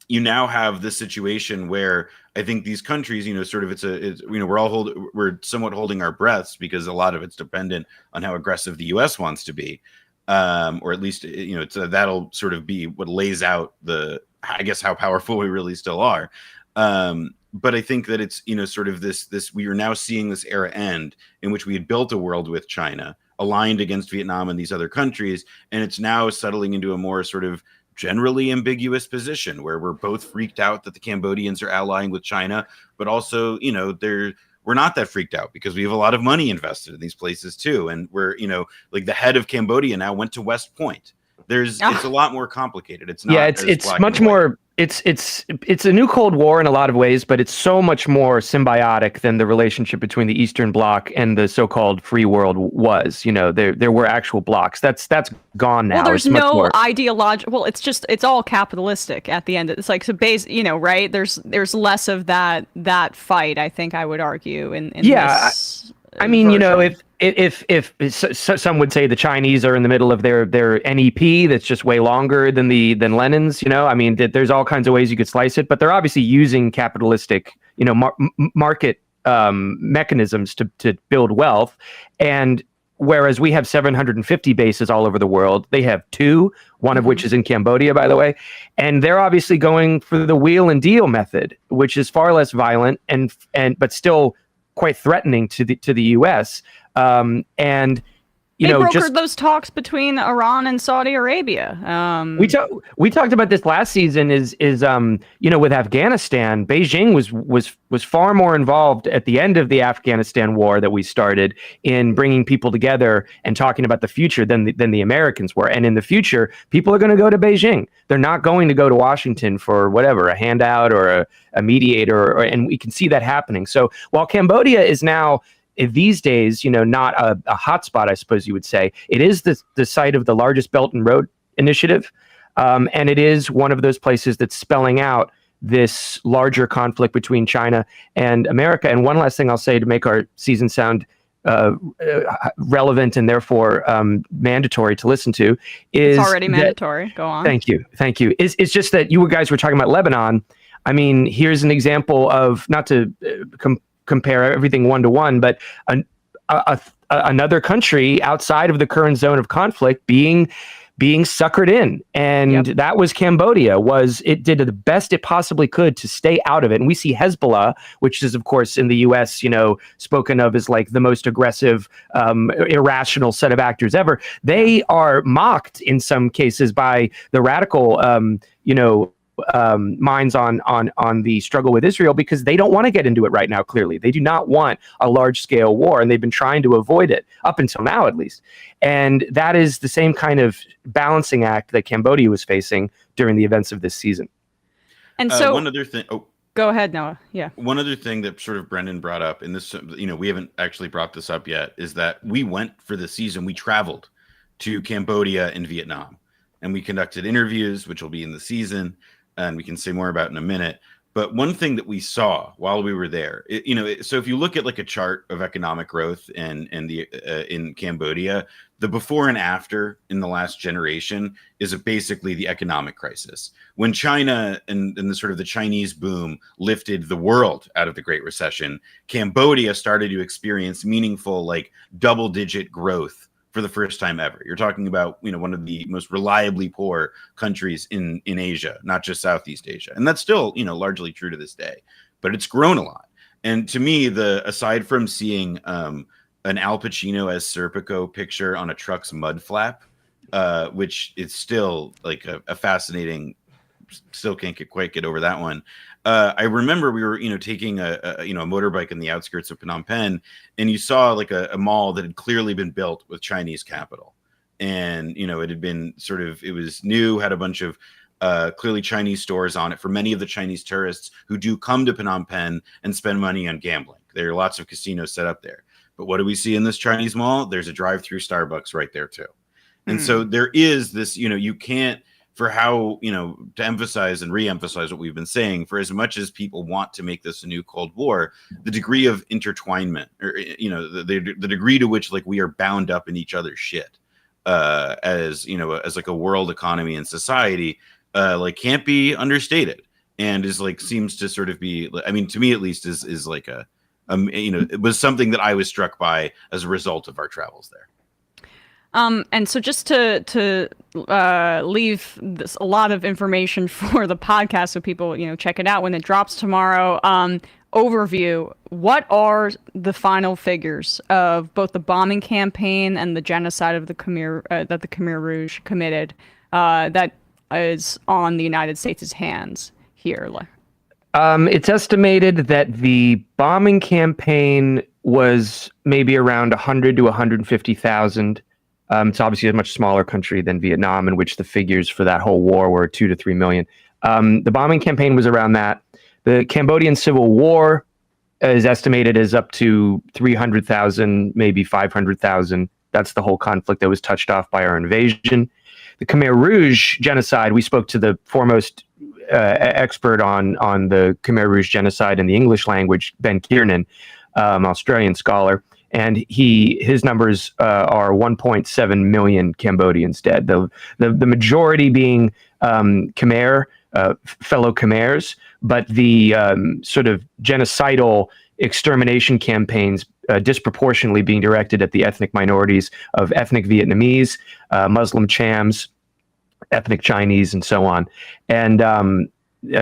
You now have this situation where I think these countries, we're somewhat holding our breaths because a lot of it's dependent on how aggressive the U.S. wants to be, or at least that'll sort of be what lays out how powerful we really still are. But I think that it's, sort of this, we are now seeing this era end in which we had built a world with China aligned against Vietnam and these other countries. And it's now settling into a more sort of generally ambiguous position where we're both freaked out that the Cambodians are allying with China, but also, we're not that freaked out because we have a lot of money invested in these places too. And we're, like the head of Cambodia now went to West Point. It's a lot more complicated. It's not. Yeah, it's much more. It's a new Cold War in a lot of ways, but it's so much more symbiotic than the relationship between the Eastern Bloc and the so-called free world was. There were actual blocks. That's gone now. Well, there's no ideological. Well, it's all capitalistic at the end. It's like right? There's less of that fight. I think I would argue in this. I mean, if some would say the Chinese are in the middle of their NEP that's just way longer than Lenin's, I mean, there's all kinds of ways you could slice it, but they're obviously using capitalistic, market mechanisms to build wealth. And whereas we have 750 bases all over the world, they have 2, one of which is in Cambodia, by the way, and they're obviously going for the wheel and deal method, which is far less violent but still quite threatening to the U.S. And they brokered those talks between Iran and Saudi Arabia. We talked about this last season. Is with Afghanistan, Beijing was far more involved at the end of the Afghanistan war that we started in bringing people together and talking about the future than the Americans were. And in the future, people are going to go to Beijing. They're not going to go to Washington for whatever, a handout or a mediator, and we can see that happening. So while Cambodia is now these days, not a hotspot, I suppose you would say, it is the site of the largest Belt and Road Initiative. And it is one of those places that's spelling out this larger conflict between China and America. And one last thing I'll say to make our season sound relevant and therefore mandatory to listen to is it's already mandatory. Go on. Thank you. It's just that you guys were talking about Lebanon. I mean, here's an example of, not to compare everything 1-to-1, but another country outside of the current zone of conflict being suckered in, and that was Cambodia. It did the best it possibly could to stay out of it. And we see Hezbollah, which is of course in the U.S. spoken of as like the most aggressive, irrational set of actors ever. They are mocked in some cases by the radical, minds on the struggle with Israel, because they don't want to get into it right now. Clearly, they do not want a large scale war, and they've been trying to avoid it up until now, at least. And that is the same kind of balancing act that Cambodia was facing during the events of this season. And so one other thing. Go ahead, Noah. Yeah. One other thing that sort of Brendan brought up, and this, we haven't actually brought this up yet, is that we went for the season. We traveled to Cambodia and Vietnam, and we conducted interviews, which will be in the season, and we can say more about in a minute. But one thing that we saw while we were there, so if you look at like a chart of economic growth in Cambodia, the before and after in the last generation is basically the economic crisis. When China and the sort of the Chinese boom lifted the world out of the Great Recession, Cambodia started to experience meaningful, like double-digit growth for the first time ever. You're talking about, one of the most reliably poor countries in Asia, not just Southeast Asia. And that's still, largely true to this day, but it's grown a lot. And to me, aside from seeing an Al Pacino as Serpico picture on a truck's mud flap, which is still like a fascinating, still can't quite get over that one. I remember we were, taking a motorbike in the outskirts of Phnom Penh, and you saw like a mall that had clearly been built with Chinese capital. And, it had been it was new, had a bunch of clearly Chinese stores on it for many of the Chinese tourists who do come to Phnom Penh and spend money on gambling. There are lots of casinos set up there. But what do we see in this Chinese mall? There's a drive-through Starbucks right there too. And so there is this, you can't, for how, to emphasize and re-emphasize what we've been saying, for as much as people want to make this a new Cold War, the degree of intertwinement, or, the degree to which like we are bound up in each other's shit, as like a world economy and society, like can't be understated, and is like, seems to sort of be, I mean, to me at least, is like it was something that I was struck by as a result of our travels there. And so just to leave a lot of information for the podcast so people, check it out when it drops tomorrow. Overview, what are the final figures of both the bombing campaign and the genocide of the Khmer, that the Khmer Rouge committed, that is on the United States' hands here? It's estimated that the bombing campaign was maybe around 100 to 150,000. It's obviously a much smaller country than Vietnam, in which the figures for that whole war were 2 to 3 million. The bombing campaign was around that. The Cambodian Civil War is estimated as up to 300,000, maybe 500,000. That's the whole conflict that was touched off by our invasion. The Khmer Rouge genocide, we spoke to the foremost expert on the Khmer Rouge genocide in the English language, Ben Kiernan, Australian scholar. And his numbers are 1.7 million Cambodians dead. The majority being Khmer, fellow Khmers, but the sort of genocidal extermination campaigns disproportionately being directed at the ethnic minorities of ethnic Vietnamese, Muslim Chams, ethnic Chinese, and so on. And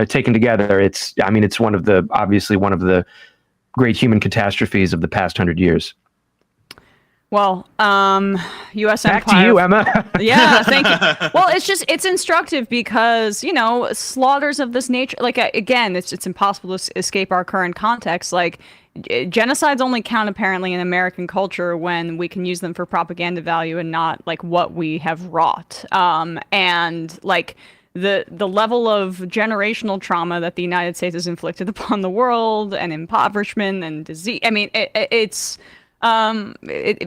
taken together, it's obviously one of the great human catastrophes of the past 100 years. Well, U.S. Back Empire. to you, Emma. Yeah, thank you. Well, it's instructive because, slaughters of this nature, like, again, it's impossible to escape our current context. Like, genocides only count apparently in American culture when we can use them for propaganda value and not like what we have wrought. And like the level of generational trauma that the United States has inflicted upon the world, and impoverishment and disease. I mean,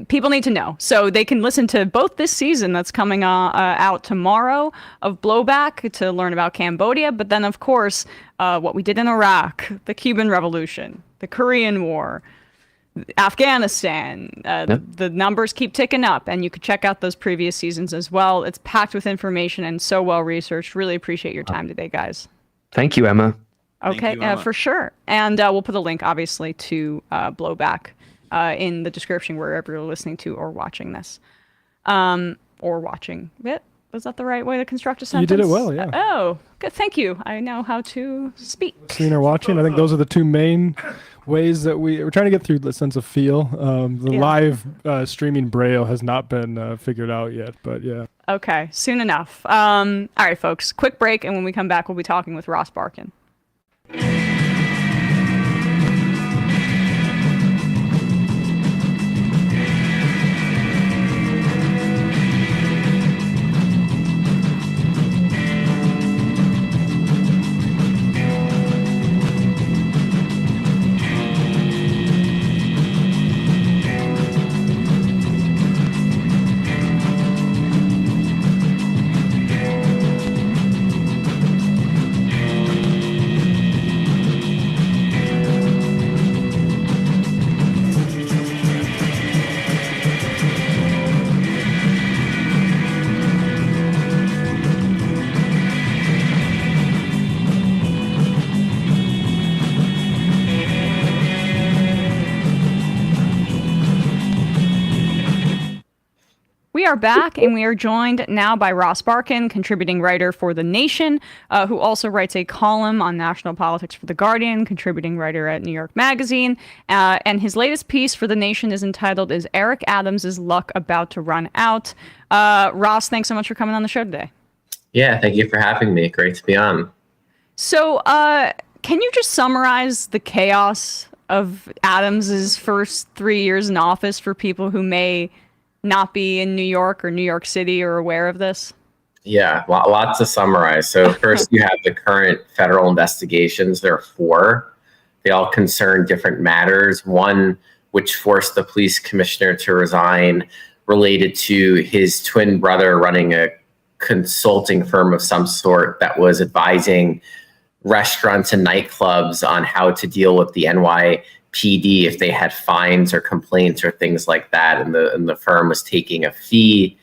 people need to know, so they can listen to both this season that's coming out tomorrow of Blowback to learn about Cambodia, but then of course what we did in Iraq, the Cuban Revolution, the Korean War, Afghanistan. The numbers keep ticking up, and you could check out those previous seasons as well. It's packed with information and so well researched. Really appreciate your time today, guys. Thank you, Emma. Okay, for sure. And we'll put a link obviously to Blowback in the description wherever you're listening to or watching this. Or watching it. Was that the right way to construct a sentence? You did it well, yeah. Oh, good. Thank you. I know how to speak. Listening or watching, I think those are the two main ways that we're trying to get through the sense of feel. Live streaming Braille has not been figured out yet, but yeah. Okay, soon enough. All right, folks, quick break, and when we come back, we'll be talking with Ross Barkan. are back, and we are joined now by Ross Barkan, contributing writer for The Nation, who also writes a column on national politics for The Guardian, contributing writer at New York Magazine. And his latest piece for The Nation is entitled, Is Eric Adams' Luck About to Run Out? Ross, thanks so much for coming on the show today. Yeah, thank you for having me. Great to be on. So, can you just summarize the chaos of Adams's first 3 years in office for people who may not be in New York or New York City or aware of this? Yeah, lots to summarize. So first, you have the current federal investigations. There are 4. They all concern different matters. One, which forced the police commissioner to resign, related to his twin brother running a consulting firm of some sort that was advising restaurants and nightclubs on how to deal with the NYPD if they had fines or complaints or things like that, and the firm was taking a fee,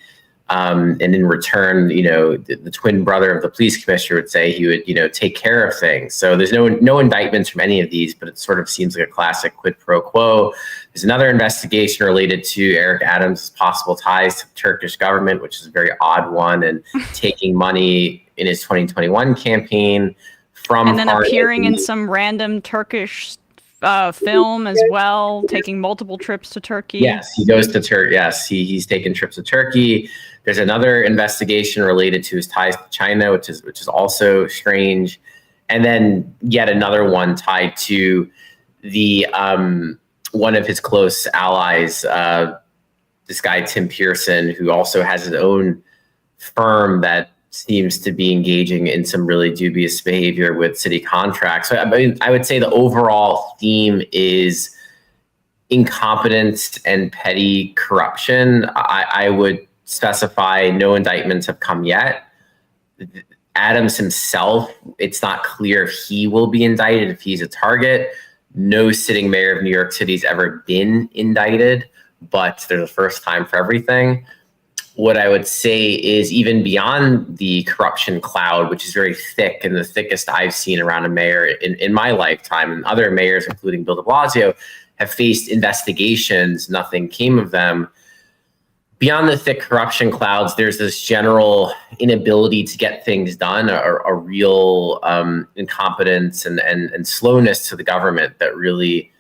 and in return, the twin brother of the police commissioner would say he would, take care of things. So there's no indictments from any of these, but it sort of seems like a classic quid pro quo. There's another investigation related to Eric Adams' possible ties to the Turkish government, which is a very odd one, and taking money in his 2021 campaign from and then appearing in some random Turkish film as well, taking multiple trips to Turkey. Yes, he goes to Turkey. Yes, he's taken trips to Turkey. There's another investigation related to his ties to China, which is also strange, and then yet another one tied to the one of his close allies, this guy Tim Pearson, who also has his own firm that seems to be engaging in some really dubious behavior with city contracts. So I would say the overall theme is incompetence and petty corruption. I would specify no indictments have come yet. Adams himself, it's not clear if he will be indicted, if he's a target. No sitting mayor of New York City has ever been indicted, but there's a first time for everything. What I would say is even beyond the corruption cloud, which is very thick and the thickest I've seen around a mayor in my lifetime, and other mayors, including Bill de Blasio, have faced investigations. Nothing came of them. Beyond the thick corruption clouds, there's this general inability to get things done, a real incompetence and slowness to the government that really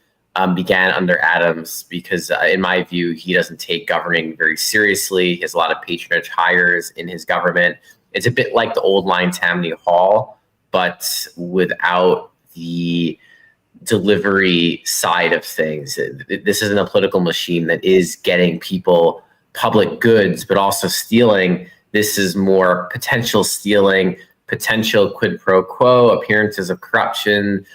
began under Adams, because in my view, he doesn't take governing very seriously. He has a lot of patronage hires in his government. It's a bit like the old line Tammany Hall, but without the delivery side of things. This isn't a political machine that is getting people public goods, but also stealing. This is more potential stealing, potential quid pro quo, appearances of corruption,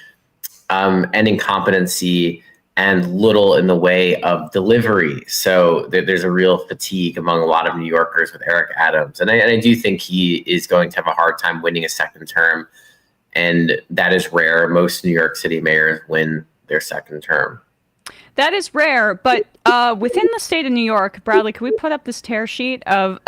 and incompetency, and little in the way of delivery. So there's a real fatigue among a lot of New Yorkers with Eric Adams. And I do think he is going to have a hard time winning a second term. And that is rare. Most New York City mayors win their second term. That is rare, but within the state of New York, Bradley, can we put up this tear sheet of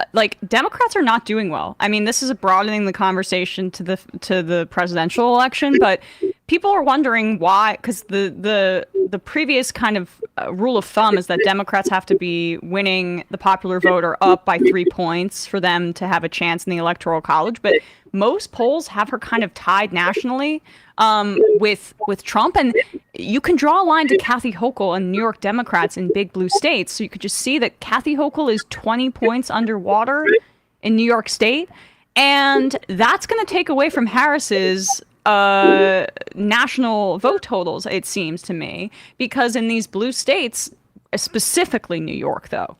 Democrats are not doing well? I mean, this is broadening the conversation to the presidential election, but people are wondering why, because the previous kind of rule of thumb is that Democrats have to be winning the popular vote or up by 3 points for them to have a chance in the Electoral College, but most polls have her kind of tied nationally with Trump, and you can draw a line to Kathy Hochul and New York Democrats in big blue states. So you could just see that Kathy Hochul is 20 points underwater in New York State, and that's going to take away from Harris's national vote totals, it seems to me, because in these blue states, specifically New York, though,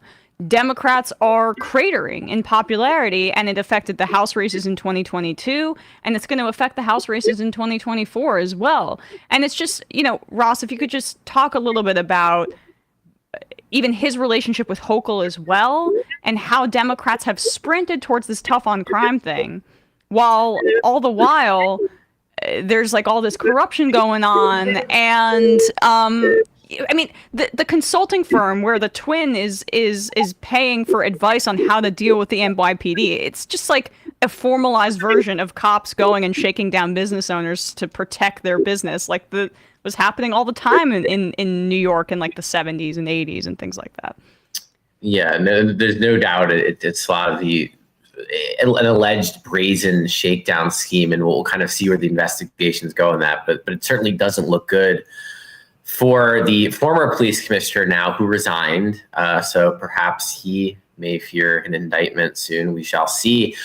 Democrats are cratering in popularity, and it affected the House races in 2022, and it's going to affect the House races in 2024 as well. And it's just, Ross, if you could just talk a little bit about even his relationship with Hochul as well, and how Democrats have sprinted towards this tough on crime thing, while all the while there's all this corruption going on, and I mean, the consulting firm where the twin is paying for advice on how to deal with the NYPD. It's just like a formalized version of cops going and shaking down business owners to protect their business, was happening all the time in New York in the 70s and 80s and things like that. Yeah, no, there's no doubt it's a lot of an alleged brazen shakedown scheme, and we'll kind of see where the investigations go on that. But it certainly doesn't look good for the former police commissioner now who resigned. So perhaps he may fear an indictment soon. We shall see.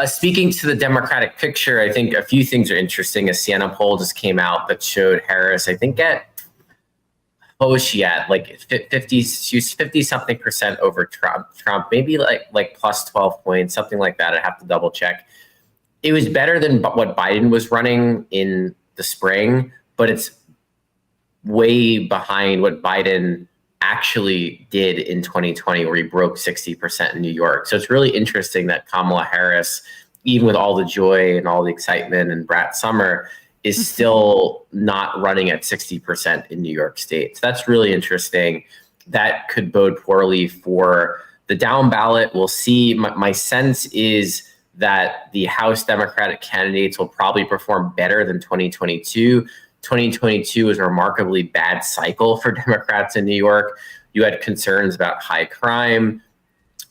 Speaking to the Democratic picture, I think a few things are interesting. A Siena poll just came out that showed Harris, I think, what was she at? Like 50, she was 50 something percent over Trump, maybe like plus 12 points, something like that. I have to double check. It was better than what Biden was running in the spring, but it's way behind what Biden actually did in 2020, where he broke 60% in New York. So it's really interesting that Kamala Harris, even with all the joy and all the excitement and Brett Summer, is still not running at 60% in New York State. So that's really interesting. That could bode poorly for the down ballot. We'll see. My sense is that the House Democratic candidates will probably perform better than 2022. 2022 was a remarkably bad cycle for Democrats in New York. You had concerns about high crime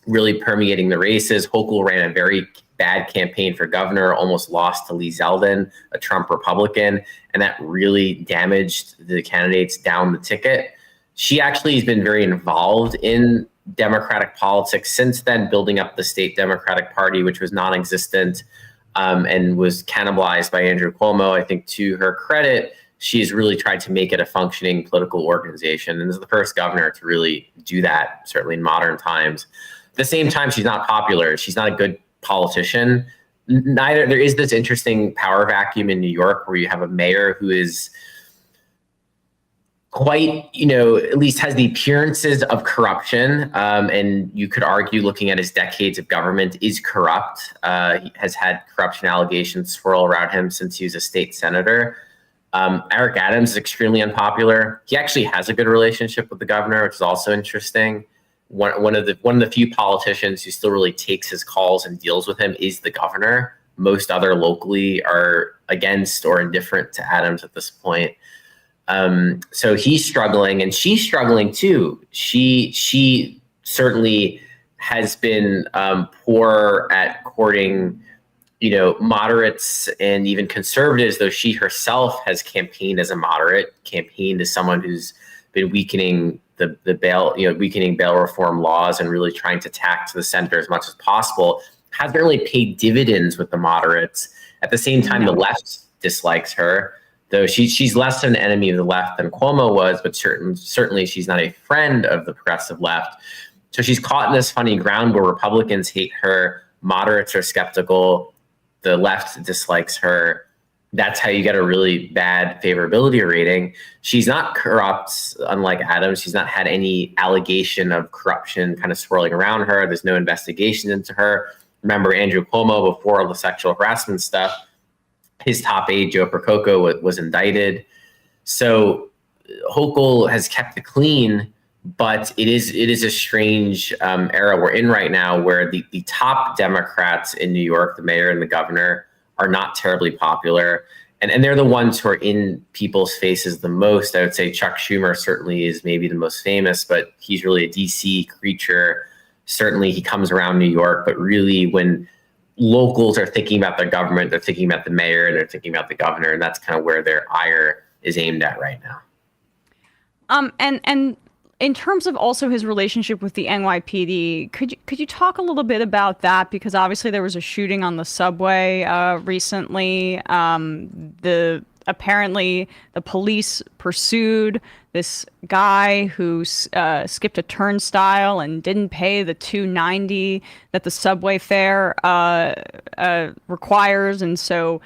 really permeating the races. Hochul ran a very bad campaign for governor, almost lost to Lee Zeldin, a Trump Republican, and that really damaged the candidates down the ticket. She actually has been very involved in Democratic politics since then, building up the state Democratic Party, which was non-existent and was cannibalized by Andrew Cuomo. I think to her credit, she's really tried to make it a functioning political organization, and is the first governor to really do that, certainly in modern times. At the same time, she's not popular. She's not a good politician. There is this interesting power vacuum in New York where you have a mayor who is quite, at least has the appearances of corruption. And you could argue, looking at his decades of government, is corrupt. He has had corruption allegations swirl around him since he was a state senator. Eric Adams is extremely unpopular. He actually has a good relationship with the governor, which is also interesting. One of the few politicians who still really takes his calls and deals with him is the governor. Most other locally are against or indifferent to Adams at this point. So he's struggling, and she's struggling too. She certainly has been poor at courting, moderates and even conservatives, though she herself has campaigned as a moderate, campaigned as someone who's been weakening the bail, weakening bail reform laws and really trying to tack to the center as much as possible. Hasn't really paid dividends with the moderates. At the same time, the left dislikes her, though she's less an enemy of the left than Cuomo was, but certainly she's not a friend of the progressive left. So she's caught in this funny ground where Republicans hate her, moderates are skeptical, the left dislikes her. That's how you get a really bad favorability rating. She's not corrupt, unlike Adams. She's not had any allegation of corruption kind of swirling around her. There's no investigation into her. Remember Andrew Cuomo, before all the sexual harassment stuff, his top aide, Joe Prococo, was indicted. So Hochul has kept it clean, but it is a strange era we're in right now, where the top Democrats in New York, the mayor and the governor, are not terribly popular. And they're the ones who are in people's faces the most. I would say Chuck Schumer certainly is maybe the most famous, but he's really a DC creature. Certainly he comes around New York, but really when locals are thinking about their government, they're thinking about the mayor and they're thinking about the governor, and that's kind of where their ire is aimed at right now. And in terms of also his relationship with the NYPD, could you talk a little bit about that? Because obviously there was a shooting on the subway recently. Apparently the police pursued this guy who skipped a turnstile and didn't pay the $2.90 that the subway fare requires, and so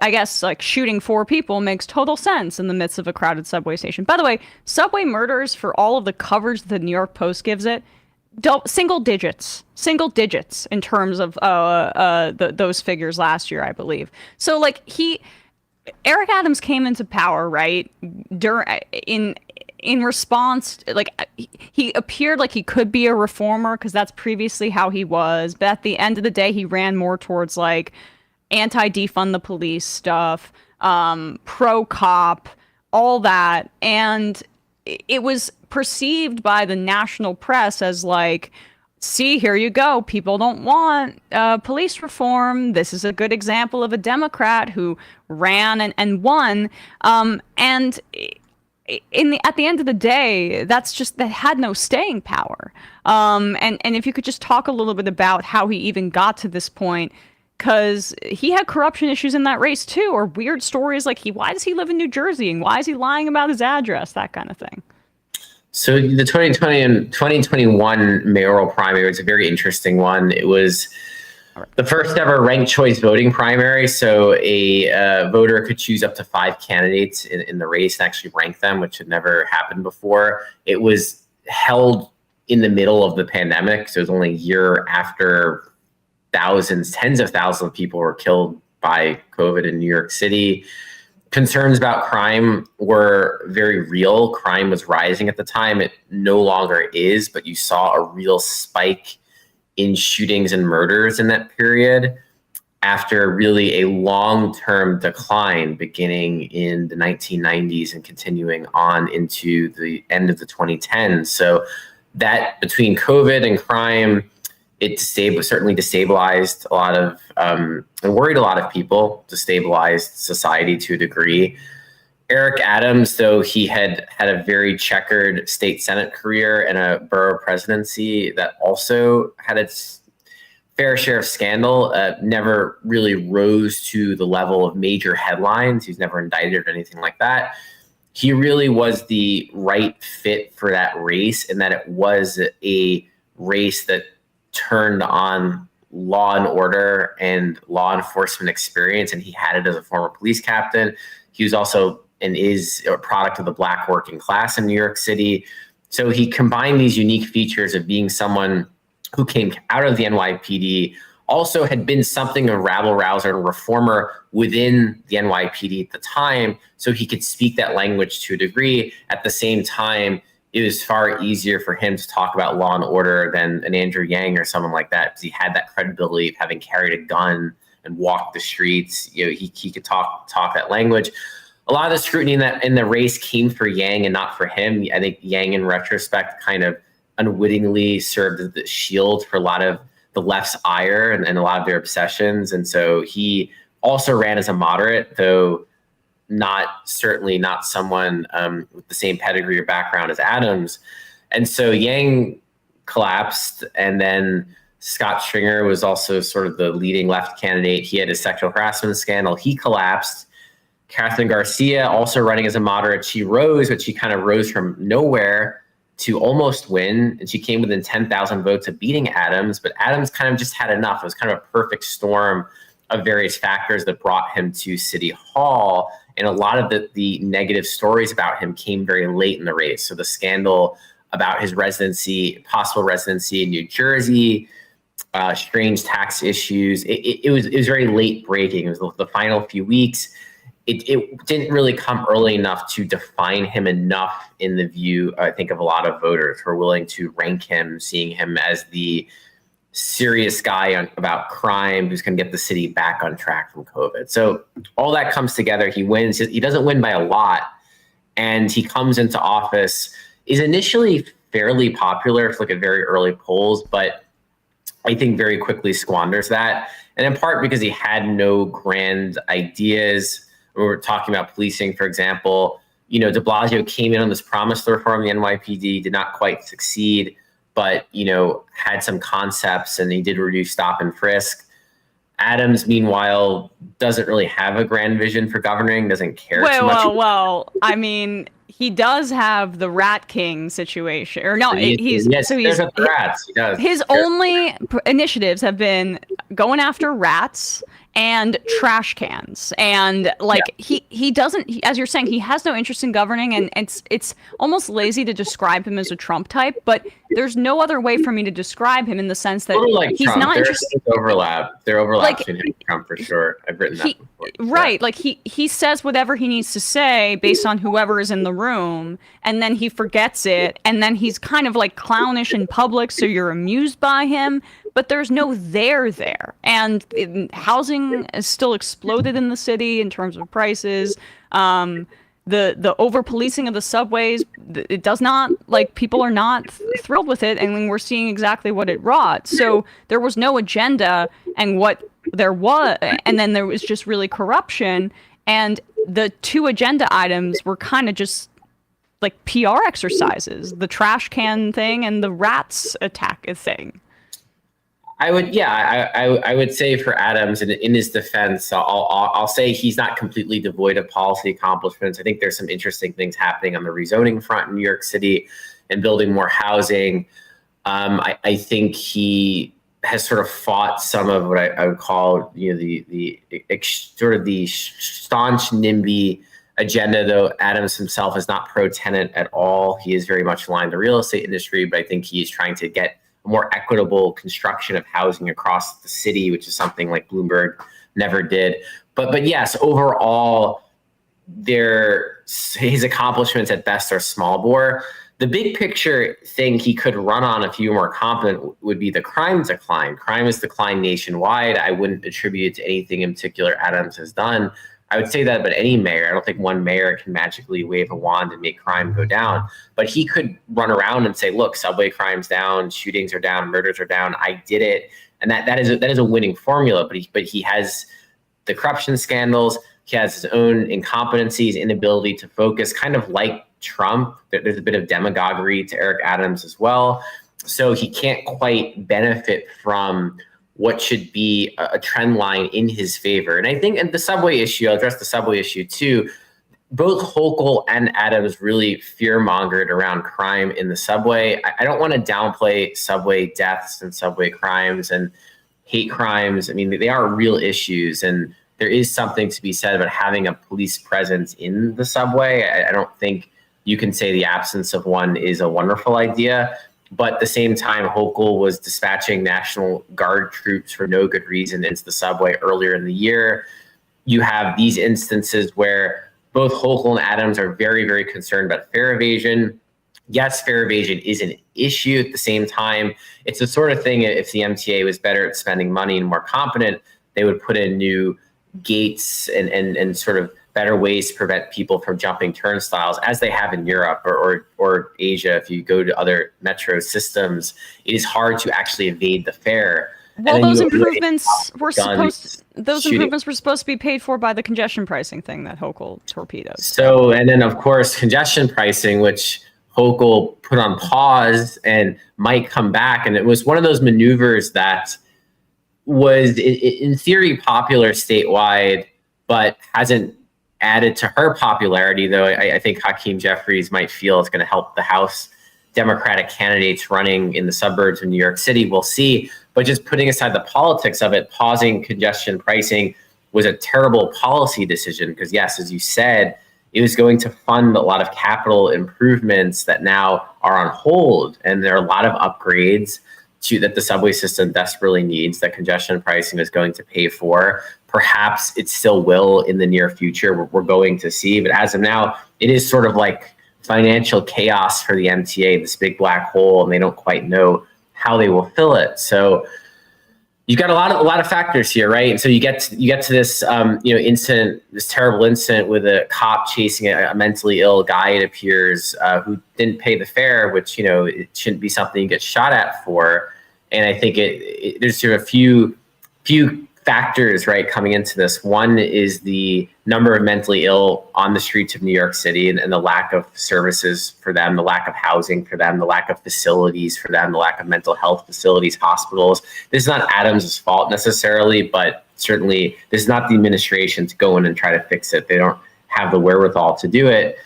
I guess like shooting 4 people makes total sense in the midst of a crowded subway station. By the way, subway murders, for all of the coverage the New York Post gives it, single digits in terms of those figures last year, I believe. So like Eric Adams came into power, right, in response, like he appeared like he could be a reformer because that's previously how he was, but at the end of the day, he ran more towards like anti-defund the police stuff, pro-cop, all that. And it was perceived by the national press as like, see, here you go. People don't want police reform. This is a good example of a Democrat who ran and won. And at the end of the day, that had no staying power. And if you could just talk a little bit about how he even got to this point, because he had corruption issues in that race too, or weird stories like why does he live in New Jersey and why is he lying about his address, that kind of thing. So the 2020 and 2021 mayoral primary was a very interesting one. It was the first ever ranked choice voting primary. So a voter could choose up to 5 candidates in the race and actually rank them, which had never happened before. It was held in the middle of the pandemic. So it was only a year after tens of thousands of people were killed by COVID in New York City. Concerns about crime were very real. Crime was rising at the time. It no longer is, but you saw a real spike in shootings and murders in that period after really a long-term decline beginning in the 1990s and continuing on into the end of the 2010s. So that between COVID and crime, it certainly destabilized a lot of and worried a lot of people, destabilized society to a degree. Eric Adams, though he had a very checkered state Senate career and a borough presidency that also had its fair share of scandal, never really rose to the level of major headlines. He was never indicted or anything like that. He really was the right fit for that race, and that it was a race that turned on law and order and law enforcement experience, and he had it as a former police captain. He was also and is a product of the Black working class in New York City. So he combined these unique features of being someone who came out of the NYPD, also had been something of a rabble-rouser and reformer within the NYPD at the time, so he could speak that language to a degree. At the same time, it was far easier for him to talk about law and order than an Andrew Yang or someone like that, because he had that credibility of having carried a gun and walked the streets. He could talk that language. A lot of the scrutiny in the race came for Yang and not for him. I think Yang, in retrospect, kind of unwittingly served as the shield for a lot of the left's ire and a lot of their obsessions. And so he also ran as a moderate, though certainly not someone with the same pedigree or background as Adams. And so Yang collapsed, and then Scott Stringer was also sort of the leading left candidate. He had a sexual harassment scandal. He collapsed. Catherine Garcia, also running as a moderate, she rose, but she kind of rose from nowhere to almost win, and she came within 10,000 votes of beating Adams, but Adams kind of just had enough. It was kind of a perfect storm of various factors that brought him to City Hall. And a lot of the negative stories about him came very late in the race. So the scandal about his possible residency in New Jersey, strange tax issues, it was very late breaking. It was the final few weeks. It didn't really come early enough to define him enough in the view, I think, of a lot of voters who are willing to rank him, seeing him as the serious guy about crime who's going to get the city back on track from COVID. So all that comes together. He wins. He doesn't win by a lot, and he comes into office, is initially fairly popular if you look at very early polls, but I think very quickly squanders that. And in part because he had no grand ideas. We were talking about policing, for example. De Blasio came in on this promise to reform the NYPD, did not quite succeed, but, had some concepts, and he did reduce stop and frisk. Adams, meanwhile, doesn't really have a grand vision for governing, doesn't care too much. Well, I mean, he does have the Rat King situation. Or no, there's the rats. He does. His only initiatives have been going after rats and trash cans, and he doesn't, as you're saying, he has no interest in governing, and it's almost lazy to describe him as a Trump type, but there's no other way for me to describe him in the sense that he's Trump. not interested. There overlap between him and Trump for sure. I've written that before. Right, he says whatever he needs to say based on whoever is in the room, and then he forgets it, and then he's kind of clownish in public, so you're amused by him, but there's no there. And housing has still exploded in the city in terms of prices. the over policing of the subways, it does not, like, people are not thrilled with it, and we're seeing exactly what it wrought. So there was no agenda, and what there was, and then there was just really corruption, and the two agenda items were kind of just like PR exercises, the trash can thing and the rats attack thing. I would say for Adams, and in his defense, I'll say he's not completely devoid of policy accomplishments. I think there's some interesting things happening on the rezoning front in New York City and building more housing. I think he has sort of fought some of what I would call, the sort of the staunch NIMBY agenda, though Adams himself is not pro-tenant at all. He is very much aligned to the real estate industry, but I think he is trying to get a more equitable construction of housing across the city, which is something like Bloomberg never did. But yes, overall, his accomplishments at best are small bore. The big picture thing he could run on if he were more competent would be the crime decline. Crime has declined nationwide. I wouldn't attribute it to anything in particular Adams has done. I would say that about any mayor. I don't think one mayor can magically wave a wand and make crime go down. But he could run around and say, look, subway crime's down, shootings are down, murders are down, I did it. And that is a winning formula. But he has the corruption scandals, he has his own incompetencies, inability to focus, kind of like Trump. There's a bit of demagoguery to Eric Adams as well. So he can't quite benefit from what should be a trend line in his favor. And I think, and the subway issue, I'll address the subway issue too, both Hochul and Adams really fear-mongered around crime in the subway. I don't want to downplay subway deaths and subway crimes and hate crimes. I mean, they are real issues, and there is something to be said about having a police presence in the subway. I don't think you can say the absence of one is a wonderful idea. But at the same time, Hochul was dispatching National Guard troops for no good reason into the subway earlier in the year. You have these instances where both Hochul and Adams are very, very concerned about fare evasion. Yes, fare evasion is an issue. At the same time, it's the sort of thing, if the MTA was better at spending money and more competent, they would put in new gates and sort of better ways to prevent people from jumping turnstiles, as they have in Europe or Asia. If you go to other metro systems, it is hard to actually evade the fare. Well, those improvements were supposed to be paid for by the congestion pricing thing that Hochul torpedoed. So, and then of course, congestion pricing, which Hochul put on pause and might come back. And it was one of those maneuvers that was in theory popular statewide, but hasn't added to her popularity, though I think Hakeem Jeffries might feel it's going to help the House Democratic candidates running in the suburbs of New York City. We'll see. But just putting aside the politics of it, pausing congestion pricing was a terrible policy decision because, yes, as you said, it was going to fund a lot of capital improvements that now are on hold. And there are a lot of upgrades that the subway system desperately needs that congestion pricing is going to pay for. Perhaps it still will in the near future. We're going to see. But as of now, it is sort of like financial chaos for the MTA, this big black hole, and they don't quite know how they will fill it. So you've got a lot of factors here, right? And so you get to this incident, this terrible incident with a cop chasing a mentally ill guy, it appears, who didn't pay the fare, which it shouldn't be something you get shot at for. And I think there's sort of a few factors, right, coming into this. One is the number of mentally ill on the streets of New York City and the lack of services for them, the lack of housing for them, the lack of facilities for them, the lack of mental health facilities, hospitals. This is not Adams' fault necessarily, but certainly this is not the administration to go in and try to fix it. They don't have the wherewithal to do it.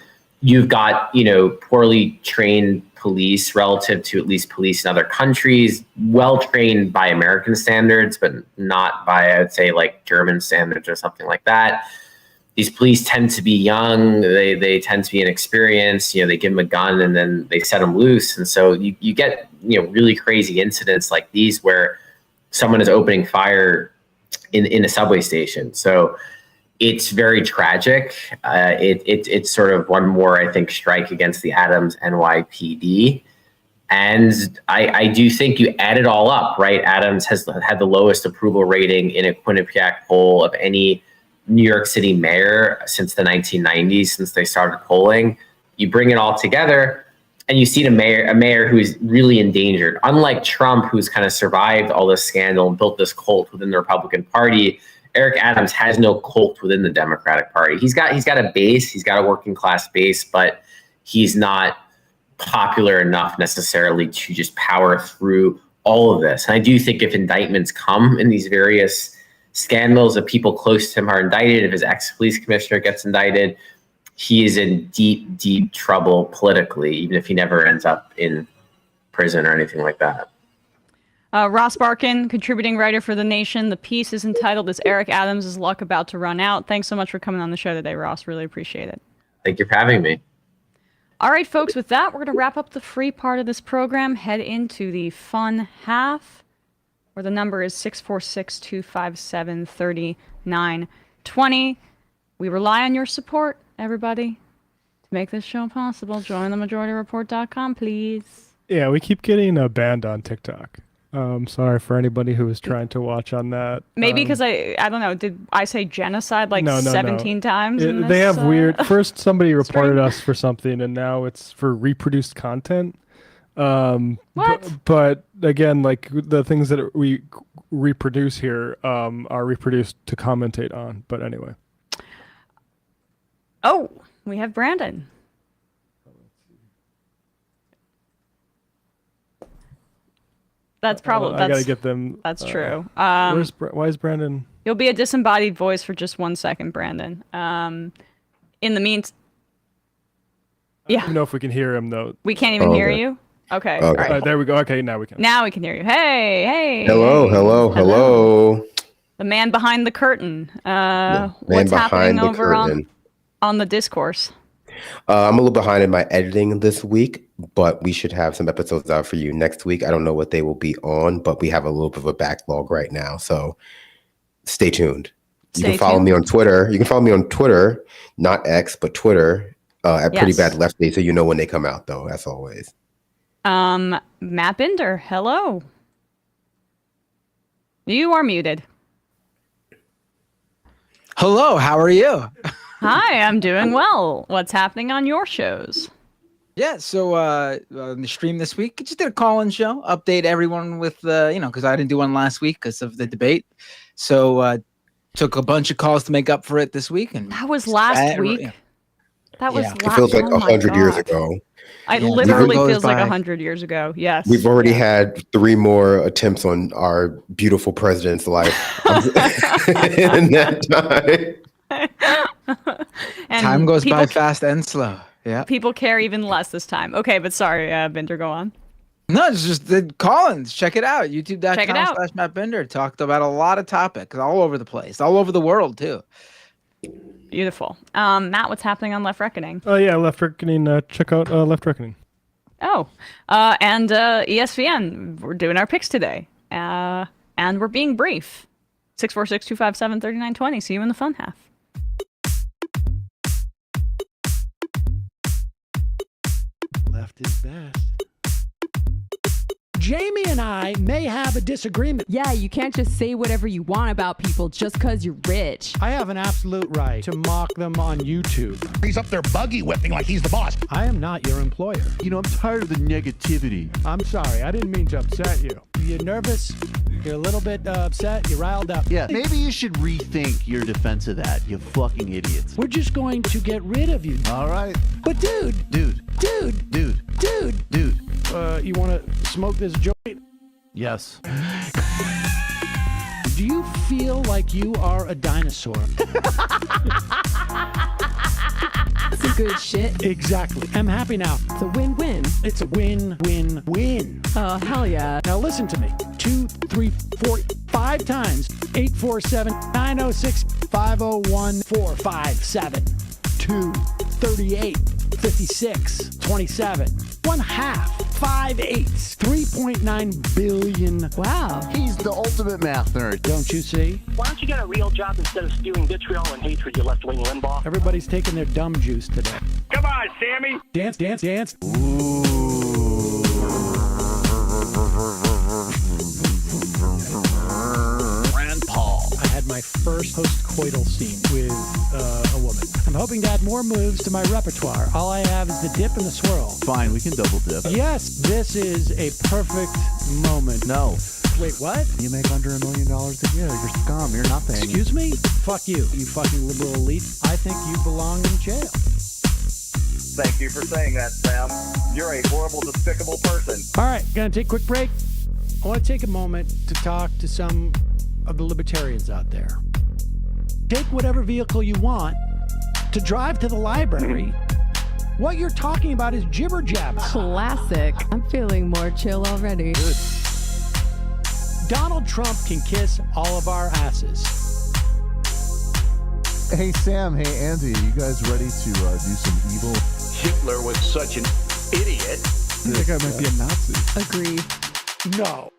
You've got, poorly trained police relative to at least police in other countries, well trained by American standards, but not by, I would say, like German standards or something like that. These police tend to be young. They tend to be inexperienced. They give them a gun and then they set them loose. And so you get, really crazy incidents like these where someone is opening fire in a subway station. So it's very tragic. It's sort of one more, I think, strike against the Adams NYPD. And I do think you add it all up, right? Adams has had the lowest approval rating in a Quinnipiac poll of any New York City mayor since the 1990s, since they started polling. You bring it all together, and you see a mayor who's really endangered. Unlike Trump, who's kind of survived all this scandal and built this cult within the Republican Party, Eric Adams has no cult within the Democratic Party. He's got a base, he's got a working class base, but he's not popular enough necessarily to just power through all of this. And I do think if indictments come in these various scandals, if people close to him are indicted, if his ex-police commissioner gets indicted, he is in deep, deep trouble politically, even if he never ends up in prison or anything like that. Ross Barkan, contributing writer for The Nation. The piece is entitled, "Is Eric Adams' Luck About to Run Out?" Thanks so much for coming on the show today, Ross. Really appreciate it. Thank you for having me. All right, folks, with that, we're going to wrap up the free part of this program, head into the fun half, where the number is 646-257-3920. We rely on your support, everybody, to make this show possible. Join themajorityreport.com, please. Yeah, we keep getting banned on TikTok. Sorry for anybody who was trying to watch on that. Maybe because I don't know, did I say genocide like No. 17 times? They have weird. First, somebody reported us for something, and now it's for reproduced content. What? But again, like the things that we reproduce here are reproduced to commentate on. But anyway. Oh, we have Brandon. That's probably. I gotta get them. That's true. Why is Brandon? You'll be a disembodied voice for just 1 second, Brandon. In the meantime, I don't even know if we can hear him though. We can't even hear you. Okay. Okay. All right. There we go. Okay, now we can. Now we can hear you. Hey. Hello. The man behind the curtain. Man What's happening behind the over curtain. on the discourse? I'm a little behind in my editing this week, but we should have some episodes out for you next week. I don't know what they will be on, but we have a little bit of a backlog right now. So stay tuned. You can follow me on Twitter. You can follow me on Twitter, not X, but Twitter at Pretty Bad Lefty, so you know when they come out, though, as always. Matt Binder, hello. You are muted. Hello, how are you? Hi, I'm doing well. What's happening on your shows? Yeah, so on the stream this week, just did a call-in show, update everyone with, because I didn't do one last week because of the debate. So took a bunch of calls to make up for it this week. And that was last week. Yeah. That was last. It feels like 100 years ago. It literally feels like 100 years ago. Yes. We've already had 3 more attempts on our beautiful president's life in that time. And time goes by fast and slow. Yeah. People care even less this time. Okay, but sorry, Binder, go on. No, it's just the call-ins. Check it out. YouTube.com/Matt Binder. Talked about a lot of topics all over the place, all over the world too. Beautiful. Matt, what's happening on Left Reckoning? Oh yeah, Left Reckoning. Check out Left Reckoning. Oh, and ESPN. We're doing our picks today, and we're being brief. 646-257-3920. See you in the fun half. Left is best. Jamie and I may have a disagreement. Yeah, you can't just say whatever you want about people just because you're rich. I have an absolute right to mock them on YouTube. He's up there buggy whipping like he's the boss. I am not your employer. You know, I'm tired of the negativity. I'm sorry, I didn't mean to upset you. You're nervous? You're a little bit upset? You're riled up? Yeah, maybe you should rethink your defense of that, you fucking idiots. We're just going to get rid of you. All right. But dude, you want to smoke this joint? Yes. Do you feel like you are a dinosaur? Some good shit. Exactly. I'm happy now. It's a win-win. It's a win-win-win. Oh, hell yeah. Now listen to me. 2, 3, 4, 5 times. 847-906-501-457. 2, 38, 56, 27. 1 half. 5 eighths. 3.9 billion. Wow. He's the ultimate math nerd. Don't you see? Why don't you get a real job instead of spewing vitriol and hatred, you left-wing Limbaugh? Everybody's taking their dumb juice today. Come on, Sammy. Dance, dance, dance. Ooh. Rand Paul. I had my my first post-coital scene with a woman. I'm hoping to add more moves to my repertoire. All I have is the dip and the swirl. Fine, we can double dip. Yes, this is a perfect moment. No. Wait, what? You make under $1 million a year. You're scum. You're not paying. Excuse me? Fuck you, you fucking liberal elite. I think you belong in jail. Thank you for saying that, Sam. You're a horrible, despicable person. All right, gonna take a quick break. I want to take a moment to talk to some of the libertarians out there. Take whatever vehicle you want to drive to the library. What you're talking about is jibber jabber. Classic. I'm feeling more chill already. Good. Donald Trump can kiss all of our asses. Hey, Sam. Hey, Andy. You guys ready to do some evil? Hitler was such an idiot. I think I might be a Nazi. Agree. No.